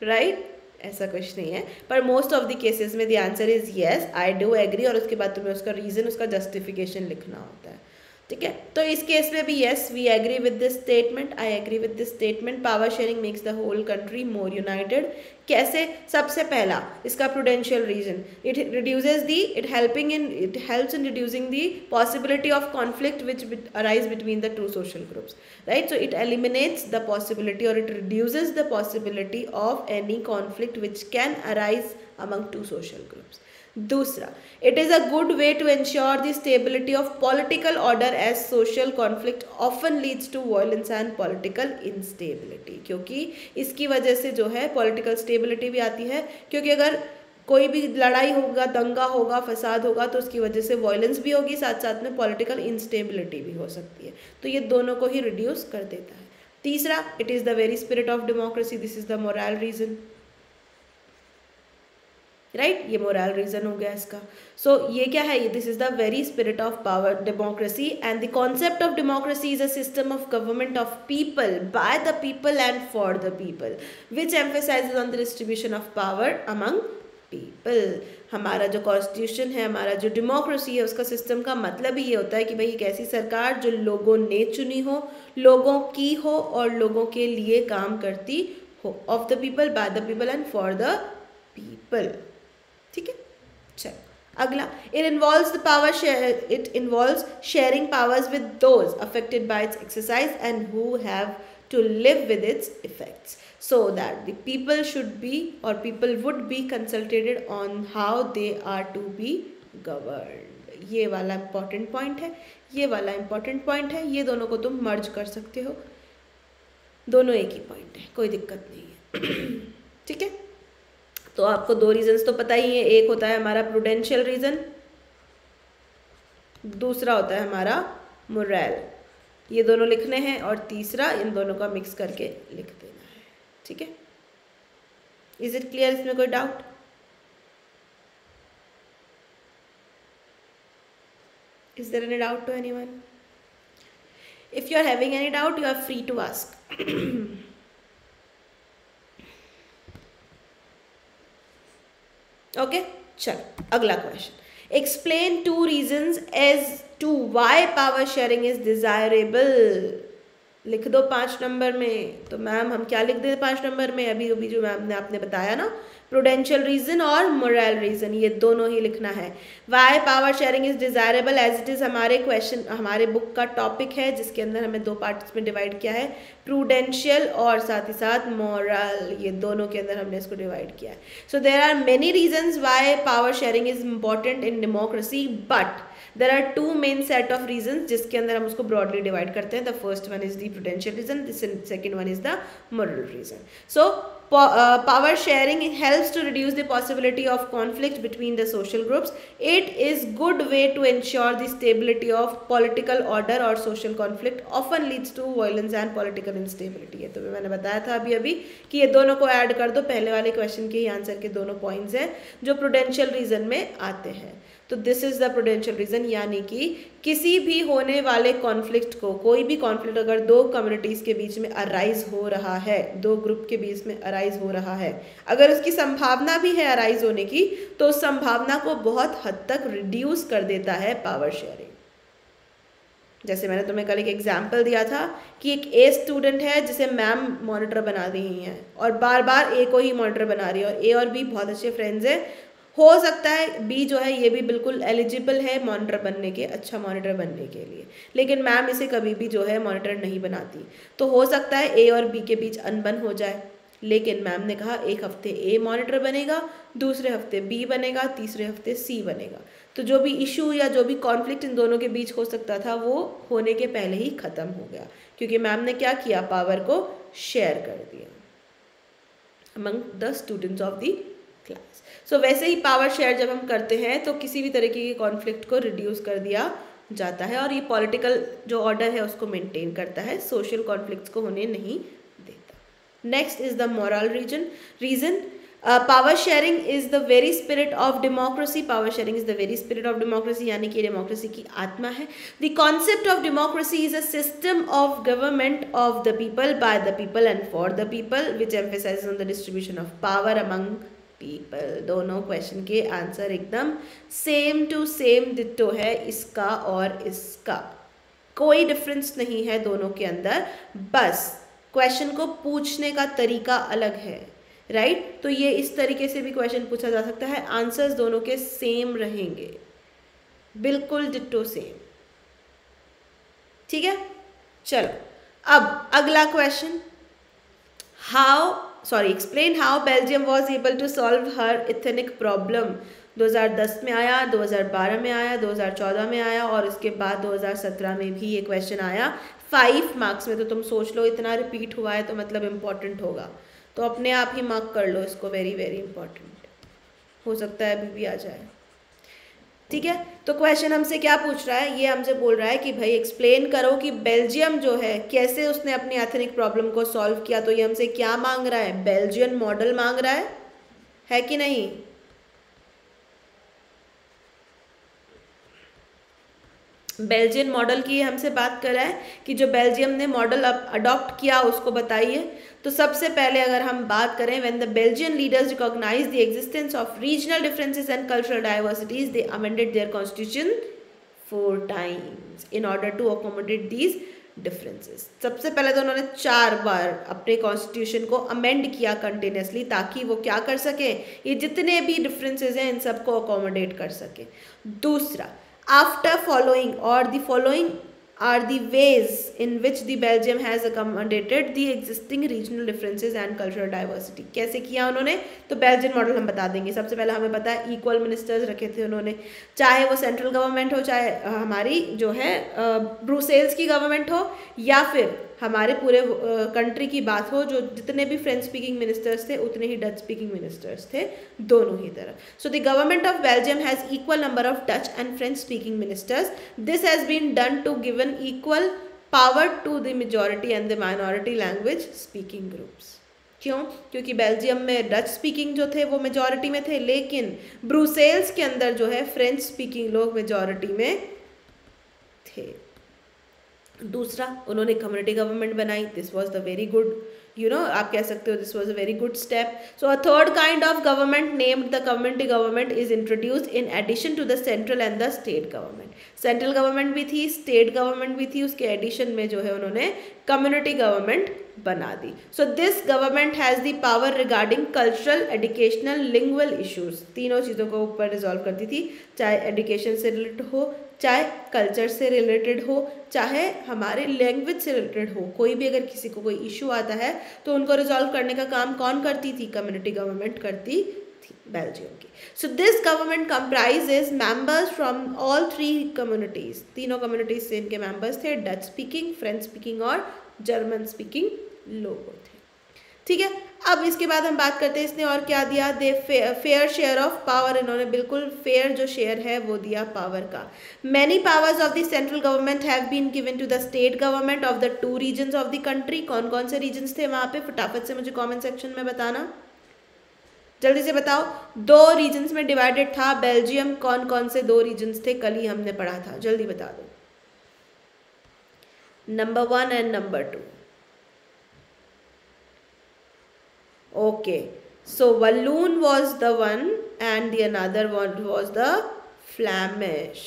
राइट. ऐसा कुछ नहीं है. पर मोस्ट ऑफ द केसेस में the answer is yes, I do agree, और उसके बाद तुम्हें उसका रीज़न, उसका जस्टिफिकेशन लिखना होता है. ठीक है, तो इस केस में भी yes we agree with this statement, I agree with this statement, power sharing makes the whole country more united. कैसे? सबसे पहला इसका prudential reason, it reduces the it helps in reducing the possibility of conflict which arise between the two social groups, right. So it eliminates the possibility और it reduces the possibility of any conflict which can arise among two social groups. दूसरा, it is a good way to ensure the stability of political order as social conflict often leads to violence and political instability, क्योंकि इसकी वजह से जो है political stability भी आती है, क्योंकि अगर कोई भी लड़ाई होगा, दंगा होगा, फसाद होगा, तो उसकी वजह से वायलेंस भी होगी, साथ साथ में पॉलिटिकल इंस्टेबिलिटी भी हो सकती है, तो ये दोनों को ही रिड्यूस कर देता है। तीसरा, it is the very spirit of democracy, this is the moral reason, right, ये मोरल रीजन हो गया इसका। सो ये क्या है? This is the very spirit of power democracy and the concept of democracy is a system of government of people by the people and for the people which emphasises on the distribution of power among people. हमारा जो constitution है, हमारा जो democracy है, उसका system का मतलब ही ये होता है कि भाई एक ऐसी सरकार जो लोगों ने चुनी हो, लोगों की हो और लोगों के लिए काम करती हो, of the people, by the people and for the people. ठीक है, चलो अगला, it involves the power share, it involves sharing powers with those affected by it's exercise and who have to live with its effects, so that the people should be or people would be consulted on how they are to be governed। ये वाला important point है, ये वाला important point है, ये दोनों को तुम merge कर सकते हो, दोनों एक ही point है, कोई दिक्कत नहीं है। ठीक है, तो आपको दो रीजन्स तो पता ही है, एक होता है हमारा प्रूडेंशियल रीजन, दूसरा होता है हमारा मोरल, ये दोनों लिखने हैं और तीसरा इन दोनों का मिक्स करके लिख देना है। ठीक है, इज इट क्लियर? इसमें कोई doubt? Is there any doubt to anyone? If you are having any doubt you are free to ask. Okay, चलो अगला question, explain two reasons as to why power sharing is desirable. लिख दो 5 number में। तो ma'am हम क्या लिख दें 5 नंबर में? अभी अभी जो मैम ने आपने बताया ना, प्रूडेंशियल रीजन और मोरल रीजन, ये दोनों ही लिखना है। Why power sharing is desirable as it is हमारे क्वेश्चन, हमारे बुक का टॉपिक है, जिसके अंदर हमें 2 पार्ट्स में डिवाइड किया है, प्रूडेंशियल और साथ ही साथ मोरल, ये दोनों के अंदर हमने इसको डिवाइड किया है। So there are many reasons why power sharing is important in democracy, but there are 2 main set of reasons जिसके अंदर हम उसको broadly divide करते हैं। The first one is the prudential reason, the second one is the moral reason. So power sharing helps to reduce the possibility of conflict between the social groups. It is good way to ensure the stability of political order or social conflict often leads to violence and political instability। है तो मैंने बताया था अभी अभी कि ये दोनों को ऐड कर दो, पहले वाले क्वेश्चन के ही आंसर के दोनों पॉइंट्स हैं जो प्रूडेंशियल रीजन में आते हैं। तो this is the prudential reason, यानी कि किसी भी होने वाले कॉन्फ्लिक्ट को, कोई भी कॉन्फ्लिक्ट अगर 2 कम्युनिटीज़ के बीच में अराइज हो रहा है, 2 ग्रुप के बीच में अराइज हो रहा है, अगर उसकी संभावना भी है अराइज होने की, तो उस संभावना को बहुत हद तक रिड्यूस कर देता है पावर शेयरिंग। जैसे मैंने तुम्हें कल एक एग्जाम्पल दिया था कि एक ए स्टूडेंट है जिसे मैम मॉनिटर बना रही हैं और बार बार ए को ही मॉनिटर बना रही है, और ए और बी बहुत अच्छे फ्रेंड्स हैं। हो सकता है बी जो है ये भी बिल्कुल एलिजिबल है मॉनिटर बनने के, अच्छा मॉनिटर बनने के लिए, लेकिन मैम इसे कभी भी जो है मॉनिटर नहीं बनाती। तो हो सकता है ए और बी के बीच अनबन हो जाए, लेकिन मैम ने कहा एक हफ्ते ए मॉनिटर बनेगा, दूसरे हफ्ते बी बनेगा, तीसरे हफ्ते सी बनेगा। तो जो भी इशू या जो भी कॉन्फ्लिक्ट इन दोनों के बीच हो सकता था वो होने के पहले ही ख़त्म हो गया, क्योंकि मैम ने क्या किया, पावर को शेयर कर दिया among the students of the class. So वैसे ही पावर शेयर जब हम करते हैं तो किसी भी तरीके के कॉन्फ्लिक्ट को रिड्यूस कर दिया जाता है, और ये पॉलिटिकल जो ऑर्डर है उसको मेंटेन करता है, सोशल कॉन्फ्लिक्ट्स को होने नहीं देता। Next is the moral reason. Power sharing is the very spirit of democracy, power sharing is the very spirit of democracy, यानी कि डेमोक्रेसी की आत्मा है। The concept of democracy is a system of government of the people, by the people and for the people, which emphasises on the distribution of power among people. दोनों question के answer एकदम same to same ditto है इसका और इसका। कोई difference नहीं है दोनों के अंदर, बस क्वेश्चन को पूछने का तरीका अलग है, राइट। तो ये इस तरीके से भी क्वेश्चन पूछा जा सकता है, आंसर्स दोनों के सेम रहेंगे, बिल्कुल डिट्टो सेम, ठीक है। चलो अब अगला question, explain how Belgium was able to solve her ethnic problem. 2010 में आया, 2012 में आया, 2014 में आया और उसके बाद 2017 में भी ये क्वेश्चन आया 5 मार्क्स में। तो तुम सोच लो इतना रिपीट हुआ है तो मतलब इम्पॉर्टेंट होगा, तो अपने आप ही मार्क कर लो इसको, वेरी वेरी इंपॉर्टेंट, हो सकता है अभी भी आ जाए, ठीक है। तो क्वेश्चन हमसे क्या पूछ रहा है, ये हमसे बोल रहा है कि भाई एक्सप्लेन करो कि बेल्जियम जो है कैसे उसने अपनी एथनिक प्रॉब्लम को सॉल्व किया। तो ये हमसे क्या मांग रहा है, बेल्जियन मॉडल मांग रहा है कि नहीं। बेल्जियन मॉडल की हमसे बात कर रहा है कि जो बेल्जियम ने मॉडल अडॉप्ट किया उसको बताइए। तो सबसे पहले अगर हम बात करें, when the Belgian leaders recognise the existence of regional differences and cultural diversities, they amended their constitution 4 times in order to accommodate these differences. सबसे पहले तो उन्होंने 4 बार अपने कॉन्स्टिट्यूशन को अमेंड किया कंटिन्यूसली, ताकि वो क्या कर सके, ये जितने भी डिफरेंसेस हैं इन सबको अकोमोडेट कर सके। दूसरा, after following or the following are the ways in which the Belgium has accommodated the existing regional differences and cultural diversity। कैसे किया उन्होंने, तो बेल्जियन मॉडल हम बता देंगे। सबसे पहले हमें पता है इक्वल मिनिस्टर्स रखे थे उन्होंने, चाहे वो सेंट्रल गवर्नमेंट हो, चाहे हमारी जो है ब्रुसेल्स की गवर्नमेंट हो, या फिर हमारे पूरे कंट्री की बात हो, जो जितने भी फ्रेंच स्पीकिंग मिनिस्टर्स थे उतने ही डच स्पीकिंग मिनिस्टर्स थे, दोनों ही तरफ। So the government of Belgium has equal number of Dutch and French speaking ministers. This has been done to given equal power to the majority and the minority language speaking groups. क्यों? क्योंकि Belgium में Dutch speaking जो थे वो majority में थे, लेकिन Brussels के अंदर जो है फ्रेंच स्पीकिंग लोग मेजॉरिटी में थे। दूसरा, उन्होंने कम्युनिटी गवर्नमेंट बनाई। This was the very good, आप कह सकते हो this was a very good step. So a third kind of government named the community government is introduced in addition to the central and the state government. Central government भी थी, state government भी थी, उसके addition में जो है उन्होंने community government बना दी। So this government has the power regarding cultural, educational, lingual issues. तीनों चीज़ों को ऊपर रिजॉल्व करती थी, चाहे एजुकेशन से रिलेटेड हो, चाहे कल्चर से रिलेटेड हो, चाहे हमारे लैंग्वेज से रिलेटेड हो। कोई भी अगर किसी को कोई इशू आता है तो उनको रिजॉल्व करने का काम कौन करती थी, कम्युनिटी गवर्नमेंट करती थी बेल्जियम की। सो this government comprises members from all 3 communities. तीनों कम्युनिटीज से इनके मेंबर्स थे, डच स्पीकिंग, फ्रेंच स्पीकिंग और जर्मन स्पीकिंग लोग थे, ठीक है। अब इसके बाद हम बात करते हैं इसने और क्या दिया, दे फेयर शेयर ऑफ पावर। इन्होंने बिल्कुल फेयर जो शेयर है वो दिया पावर का। Many powers of the central government have been given to the state government of the 2 regions of the country. कौन कौन से रीजन्स थे वहाँ पे, फटाफट से मुझे कॉमेंट सेक्शन में बताना, जल्दी से बताओ। 2 रीजन्स में डिवाइडेड था बेल्जियम, कौन कौन से 2 रीजन्स थे, कल ही हमने पढ़ा था, जल्दी बता दो। Number 1 and number 2। Okay, so Walloon was the one and the another one was the Flemish,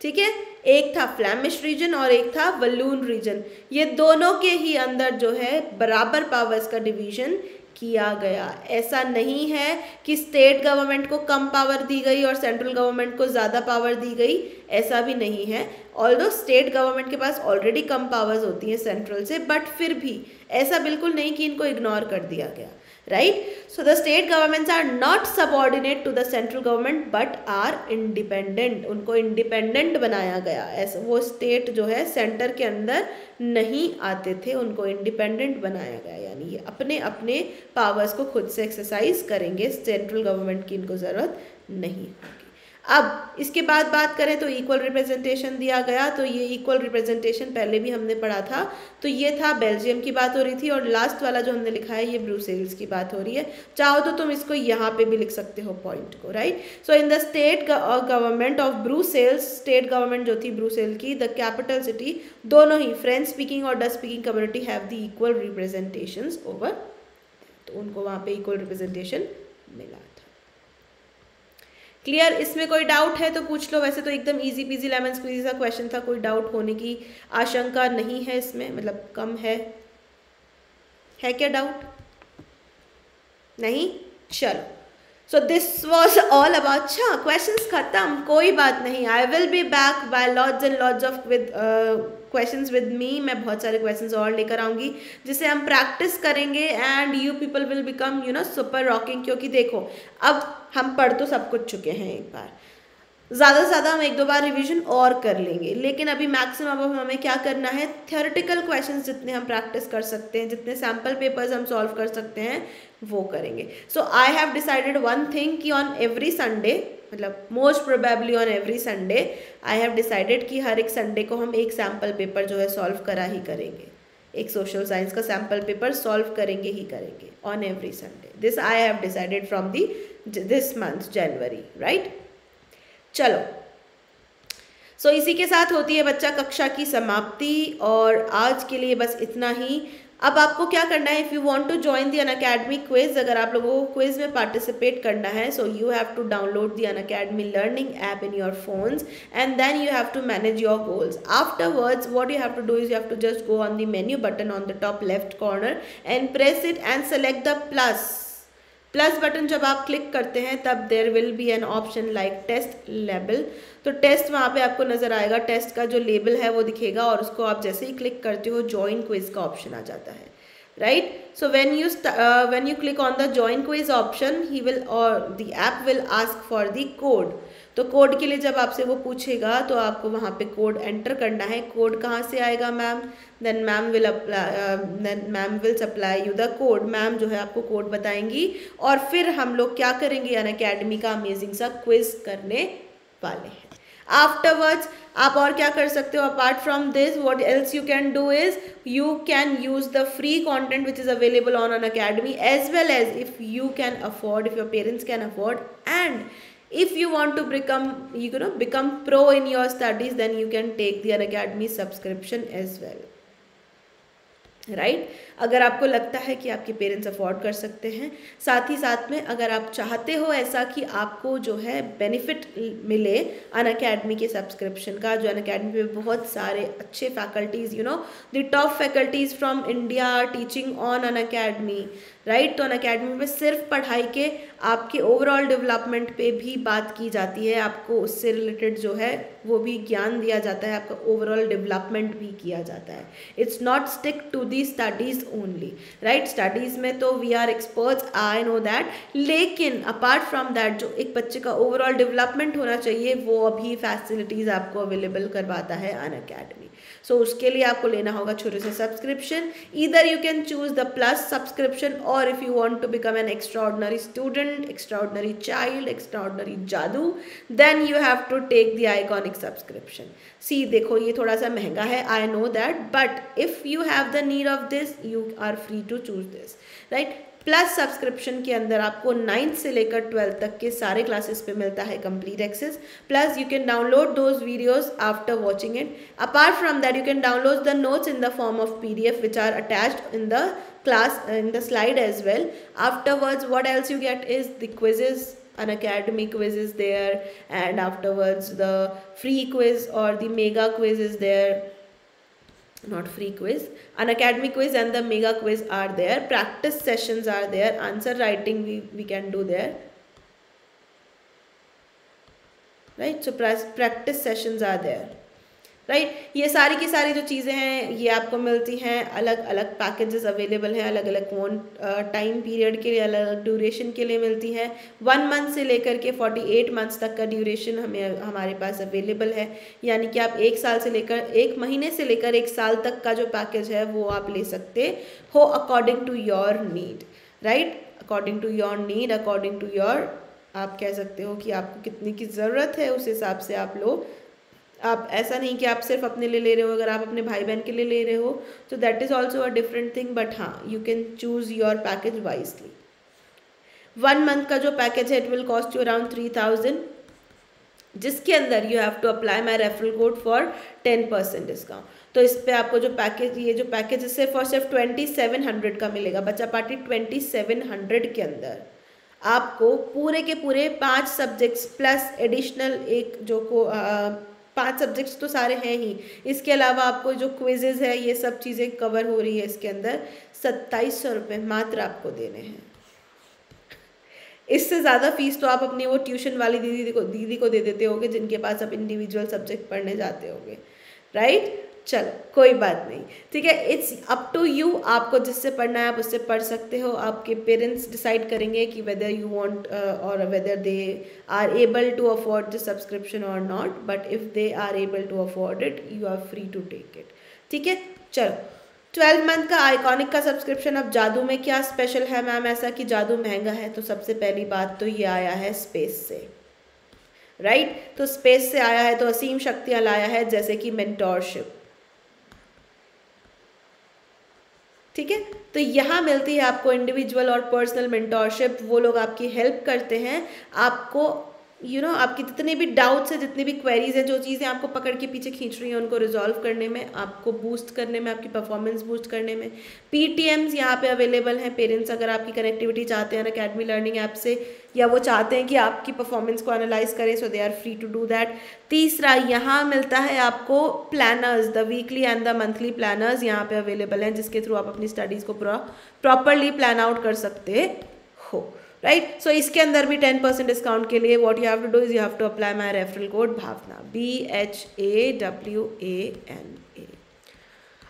ठीक है। एक था फ्लैमिश रीजन और एक था वलून रीजन। ये दोनों के ही अंदर जो है बराबर पावर्स का डिवीजन किया गया। ऐसा नहीं है कि स्टेट गवर्नमेंट को कम पावर दी गई और सेंट्रल गवर्नमेंट को ज़्यादा पावर दी गई, ऐसा भी नहीं है। ऑल्दो स्टेट गवर्नमेंट के पास ऑलरेडी कम पावर्स होती हैं सेंट्रल से, बट फिर भी ऐसा बिल्कुल नहीं कि इनको इग्नोर कर दिया गया, right. So the state governments are not subordinate to the central government but are independent. उनको इंडिपेंडेंट बनाया गया, ऐसा वो स्टेट जो है सेंटर के अंदर नहीं आते थे, उनको इंडिपेंडेंट बनाया गया, यानी ये अपने अपने पावर्स को खुद से एक्सरसाइज करेंगे, सेंट्रल गवर्नमेंट की इनको ज़रूरत नहीं होगी। अब इसके बाद बात करें तो इक्वल रिप्रेजेंटेशन दिया गया। तो ये इक्वल रिप्रेजेंटेशन पहले भी हमने पढ़ा था, तो ये था बेल्जियम की बात हो रही थी, और लास्ट वाला जो हमने लिखा है ये ब्रुसेल्स की बात हो रही है। चाहो तो तुम इसको यहाँ पे भी लिख सकते हो पॉइंट को, right. So in the state government of Brussels, state government जो थी ब्रुसेल की, द कैपिटल सिटी, दोनों ही फ्रेंच स्पीकिंग और Dutch speaking community have the equal representations over, तो उनको वहाँ पे इक्वल रिप्रेजेंटेशन मिला था, क्लियर? इसमें कोई डाउट है तो पूछ लो। वैसे तो एकदम इजी पीजी लेमन स्क्वीजी सा क्वेश्चन था, कोई डाउट होने की आशंका नहीं है इसमें, मतलब कम है क्या डाउट? नहीं? चलो, so this was all about. अच्छा, क्वेश्चंस खत्म, कोई बात नहीं। I will be back by lots and lots of with questions with me. मैं बहुत सारे क्वेश्चंस और लेकर आऊँगी जिसे हम प्रैक्टिस करेंगे and you people will become super rocking. क्योंकि देखो, अब हम पढ़ तो सब कुछ चुके हैं, एक बार ज़्यादा से ज़्यादा हम 1-2 बार रिवीजन और कर लेंगे, लेकिन अभी मैक्सिमम अब हमें क्या करना है, थियोरेटिकल क्वेश्चंस जितने हम प्रैक्टिस कर सकते हैं, जितने सैम्पल पेपर्स हम सॉल्व कर सकते हैं वो करेंगे। So I have decided one thing कि ऑन एवरी संडे, मतलब most probably on every Sunday, I have decided कि हर एक संडे को हम एक सैम्पल पेपर जो है सॉल्व करा ही करेंगे। एक सोशल साइंस का सैम्पल पेपर सॉल्व करेंगे ही करेंगे on every Sunday. This I have decided from this month January, right? चलो, सो इसी के साथ होती है बच्चा कक्षा की समाप्ति, और आज के लिए बस इतना ही। अब आपको क्या करना है, if you want to join the Unacademy quiz, अगर आप लोगों को क्विज में पार्टिसिपेट करना है, so you have to download the Unacademy learning app in your phones and then you have to manage your goals. Afterwards, what you have to do is you have to just go on the menu button on the top left corner and press it and select the plus button. जब आप click करते हैं तब there will be an option like test label. तो test वहाँ पे आपको नज़र आएगा, टेस्ट का जो लेबल है वो दिखेगा, और उसको आप जैसे ही क्लिक करते हो जॉइन क्विज का ऑप्शन आ जाता है, right? So when you click on the join quiz option, he will or the app will ask for the code। तो कोड के लिए जब आपसे वो पूछेगा तो आपको वहाँ पे कोड एंटर करना है। कोड कहाँ से आएगा ma'am? Then ma'am will supply you the code. Ma'am जो है आपको कोड बताएंगी, और फिर हम लोग क्या करेंगे, अनअकैडमी का अमेजिंग सा क्विज करने वाले हैं। आफ्टरवर्ड्स आप और क्या कर सकते हो, apart from this what else you can do is you can use the free content which is available on Unacademy, as well as if you can afford, if your parents can afford, and if you want to become pro in your studies, then you can take the Unacademy subscription as well, right? अगर आपको लगता है कि आपके parents afford कर सकते हैं। साथ ही साथ में अगर आप चाहते हो ऐसा कि आपको जो है बेनिफिट मिले अनअकैडमी के सब्सक्रिप्शन का, जो अनअकैडमी पे बहुत सारे अच्छे faculties the top faculties from India are teaching on Unacademy, right? तो अनअकैडमी में सिर्फ पढ़ाई के आपके ओवरऑल डेवलपमेंट पे भी बात की जाती है, आपको उससे रिलेटेड जो है वो भी ज्ञान दिया जाता है, आपका ओवरऑल डेवलपमेंट भी किया जाता है। It's not stick to the studies only, right? Studies में तो we are experts, I know that, लेकिन अपार्ट फ्रॉम दैट जो एक बच्चे का ओवरऑल डेवलपमेंट होना चाहिए वो अभी फैसिलिटीज़ आपको अवेलेबल करवाता है अनअकैडमी। सो उसके लिए आपको लेना होगा छोटे से subscription. Either you can choose the plus subscription, और if you want to become an extraordinary student, extraordinary child, extraordinary जादू, then you have to take the iconic subscription. See देखो, ये थोड़ा सा महंगा है, I know that, but if you have the need of this you are free to choose this, right? Plus subscription के अंदर आपको 9th से लेकर 12th तक के सारे क्लासेस पे मिलता है complete access, plus you can download those videos after watching it. Apart from that you can download the notes in the form of PDF which are attached in the class in the slide as well. Afterwards, what else you get is the quizzes, Unacademy quiz is there, and afterwards the free quiz or the mega quiz is there. Not free quiz, Unacademy quiz and the mega quiz are there. Practice sessions are there, answer writing we can do there, right? So practice sessions are there, right? ये सारी की सारी जो चीज़ें हैं ये आपको मिलती हैं, अलग अलग पैकेजेस अवेलेबल हैं, अलग अलग टाइम पीरियड के लिए, अलग अलग ड्यूरेशन के लिए मिलती हैं। 1 मंथ से लेकर के 48 मंथ्स तक का ड्यूरेशन हमारे पास अवेलेबल है, यानी कि आप 1 महीने से लेकर 1 साल तक का जो पैकेज है वो आप ले सकते हो according to your need, right? According to your need, according to your, आप कह सकते हो कि आपको कितने की ज़रूरत है उस हिसाब से आप लो। आप ऐसा नहीं कि आप सिर्फ अपने लिए ले रहे हो, अगर आप अपने भाई बहन के लिए ले रहे हो तो that is also a different thing, but हाँ you can choose your package wisely. 1 month का जो पैकेज है it will cost you around 3000, जिसके अंदर you have to apply my referral code for 10% discount. तो इस पर आपको जो पैकेज, ये जो पैकेज है सिर्फ और सिर्फ 2700 का मिलेगा। बच्चा पार्टी 2700 के अंदर आपको पूरे के पूरे 5 सब्जेक्ट्स प्लस एडिशनल एक जो को 5 सब्जेक्ट्स तो सारे हैं ही, इसके अलावा आपको जो क्विजेज है ये सब चीज़ें कवर हो रही है इसके अंदर। 2700 रुपये मात्र आपको देने हैं। इससे ज़्यादा फीस तो आप अपनी वो ट्यूशन वाली दीदी को दे देते होगे जिनके पास आप इंडिविजुअल सब्जेक्ट पढ़ने जाते होगे, राइट। चलो कोई बात नहीं, ठीक है, इट्स अप टू यू, आपको जिससे पढ़ना है आप उससे पढ़ सकते हो। आपके पेरेंट्स डिसाइड करेंगे कि वेदर यू वांट और whether they are able to afford the subscription और not, but if they are able to afford it you are free to take it, ठीक है। चलो 12 मंथ का आइकॉनिक का सब्सक्रिप्शन। अब जादू में क्या स्पेशल है मैम ऐसा कि जादू महंगा है? तो सबसे पहली बात तो ये आया है स्पेस से, राइट। तो स्पेस से आया है तो असीम शक्तियाँ लाया है, जैसे कि मेंटोरशिप, ठीक है। तो यहाँ मिलती है आपको इंडिविजुअल और पर्सनल मेंटोरशिप। वो लोग आपकी हेल्प करते हैं, आपको आपकी जितने भी डाउट्स हैं, जितनी भी क्वेरीज हैं, जो चीज़ें आपको पकड़ के पीछे खींच रही हैं उनको रिजॉल्व करने में, आपको बूस्ट करने में, आपकी परफॉर्मेंस बूस्ट करने में। PTMs यहाँ पे अवेलेबल हैं। पेरेंट्स अगर आपकी कनेक्टिविटी चाहते हैं अनअकैडमी लर्निंग ऐप से, या वो चाहते हैं कि आपकी परफॉर्मेंस को एनालाइज करें, so they are free to do that. तीसरा, यहाँ मिलता है आपको planners, the weekly and the monthly planners यहाँ पे अवेलेबल हैं, जिसके थ्रू आप अपनी स्टडीज़ को प्रॉपरली प्लान आउट कर सकते हो, राइट। सो इसके अंदर भी 10% डिस्काउंट के लिए what you have to do is you have to apply my referral code Bhawana, BHAWANA।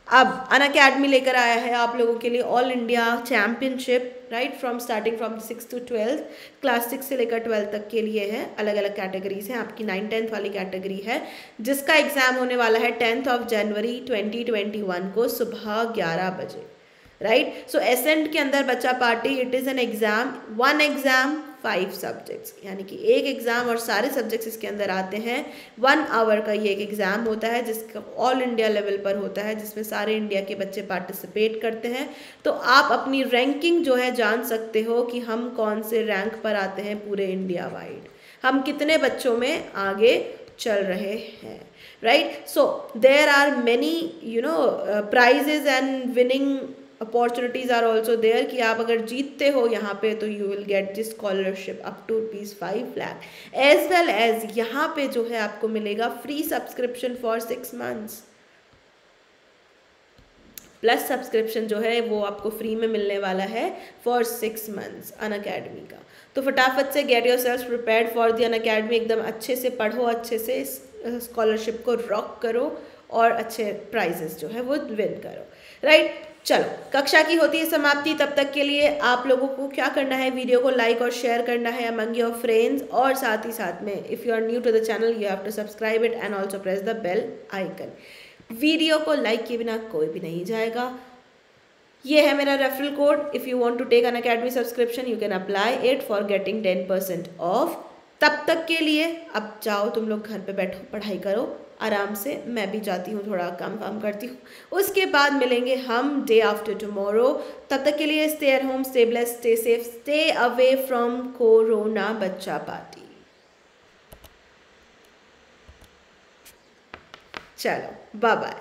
अब अनअकैडमी लेकर आया है आप लोगों के लिए all India championship, right, from starting from 6 to 12, class 6 से लेकर 12 तक के लिए है। अलग अलग कैटेगरीज हैं, आपकी 9-10 वाली कैटेगरी है, जिसका एग्जाम होने वाला है 10 जनवरी 2021 को सुबह 11 बजे, राइट। सो एसेंट के अंदर बच्चा party, it is an exam, 1 exam 5 subjects, यानी कि एक एग्जाम और सारे सब्जेक्ट्स इसके अंदर आते हैं। 1 आवर का ये एक एग्जाम होता है, जिसका ऑल इंडिया लेवल पर होता है, जिसमें सारे इंडिया के बच्चे पार्टिसिपेट करते हैं। तो आप अपनी रैंकिंग जो है जान सकते हो कि हम कौन से रैंक पर आते हैं पूरे इंडिया वाइड, हम कितने बच्चों में आगे चल रहे हैं, right. So there are many prizes and winning opportunities are also there, कि आप अगर जीतते हो यहाँ पे तो you will get this scholarship up to ₹5 lakh, as well as यहाँ पे जो है आपको मिलेगा free subscription for 6 months, plus subscription जो है वो आपको फ्री में मिलने वाला है फॉर 6 मंथ्स अनअकैडमी का। तो फटाफट से get your self prepared for the Unacademy, एकदम अच्छे से पढ़ो, अच्छे से स्कॉलरशिप को रॉक करो और अच्छे प्राइजेस जो है वो विन करो, राइट। चलो कक्षा की होती है समाप्ति, तब तक के लिए आप लोगों को क्या करना है, वीडियो को लाइक और शेयर करना है अमंग योर फ्रेंड्स, और साथ ही साथ में if you are new to the channel you have to subscribe it and also press the bell icon. Video को लाइक किए बिना कोई भी नहीं जाएगा। ये है मेरा referral code, if you want to take Unacademy subscription you can apply it for getting 10% off. तब तक के लिए अब जाओ तुम लोग घर पे बैठो, पढ़ाई करो आराम से, मैं भी जाती हूँ थोड़ा काम करती हूँ, उसके बाद मिलेंगे हम डे आफ्टर टुमारो। तब तक के लिए stay at home, stay blessed, stay safe, stay away from corona बच्चा पार्टी। चलो बाय बाय।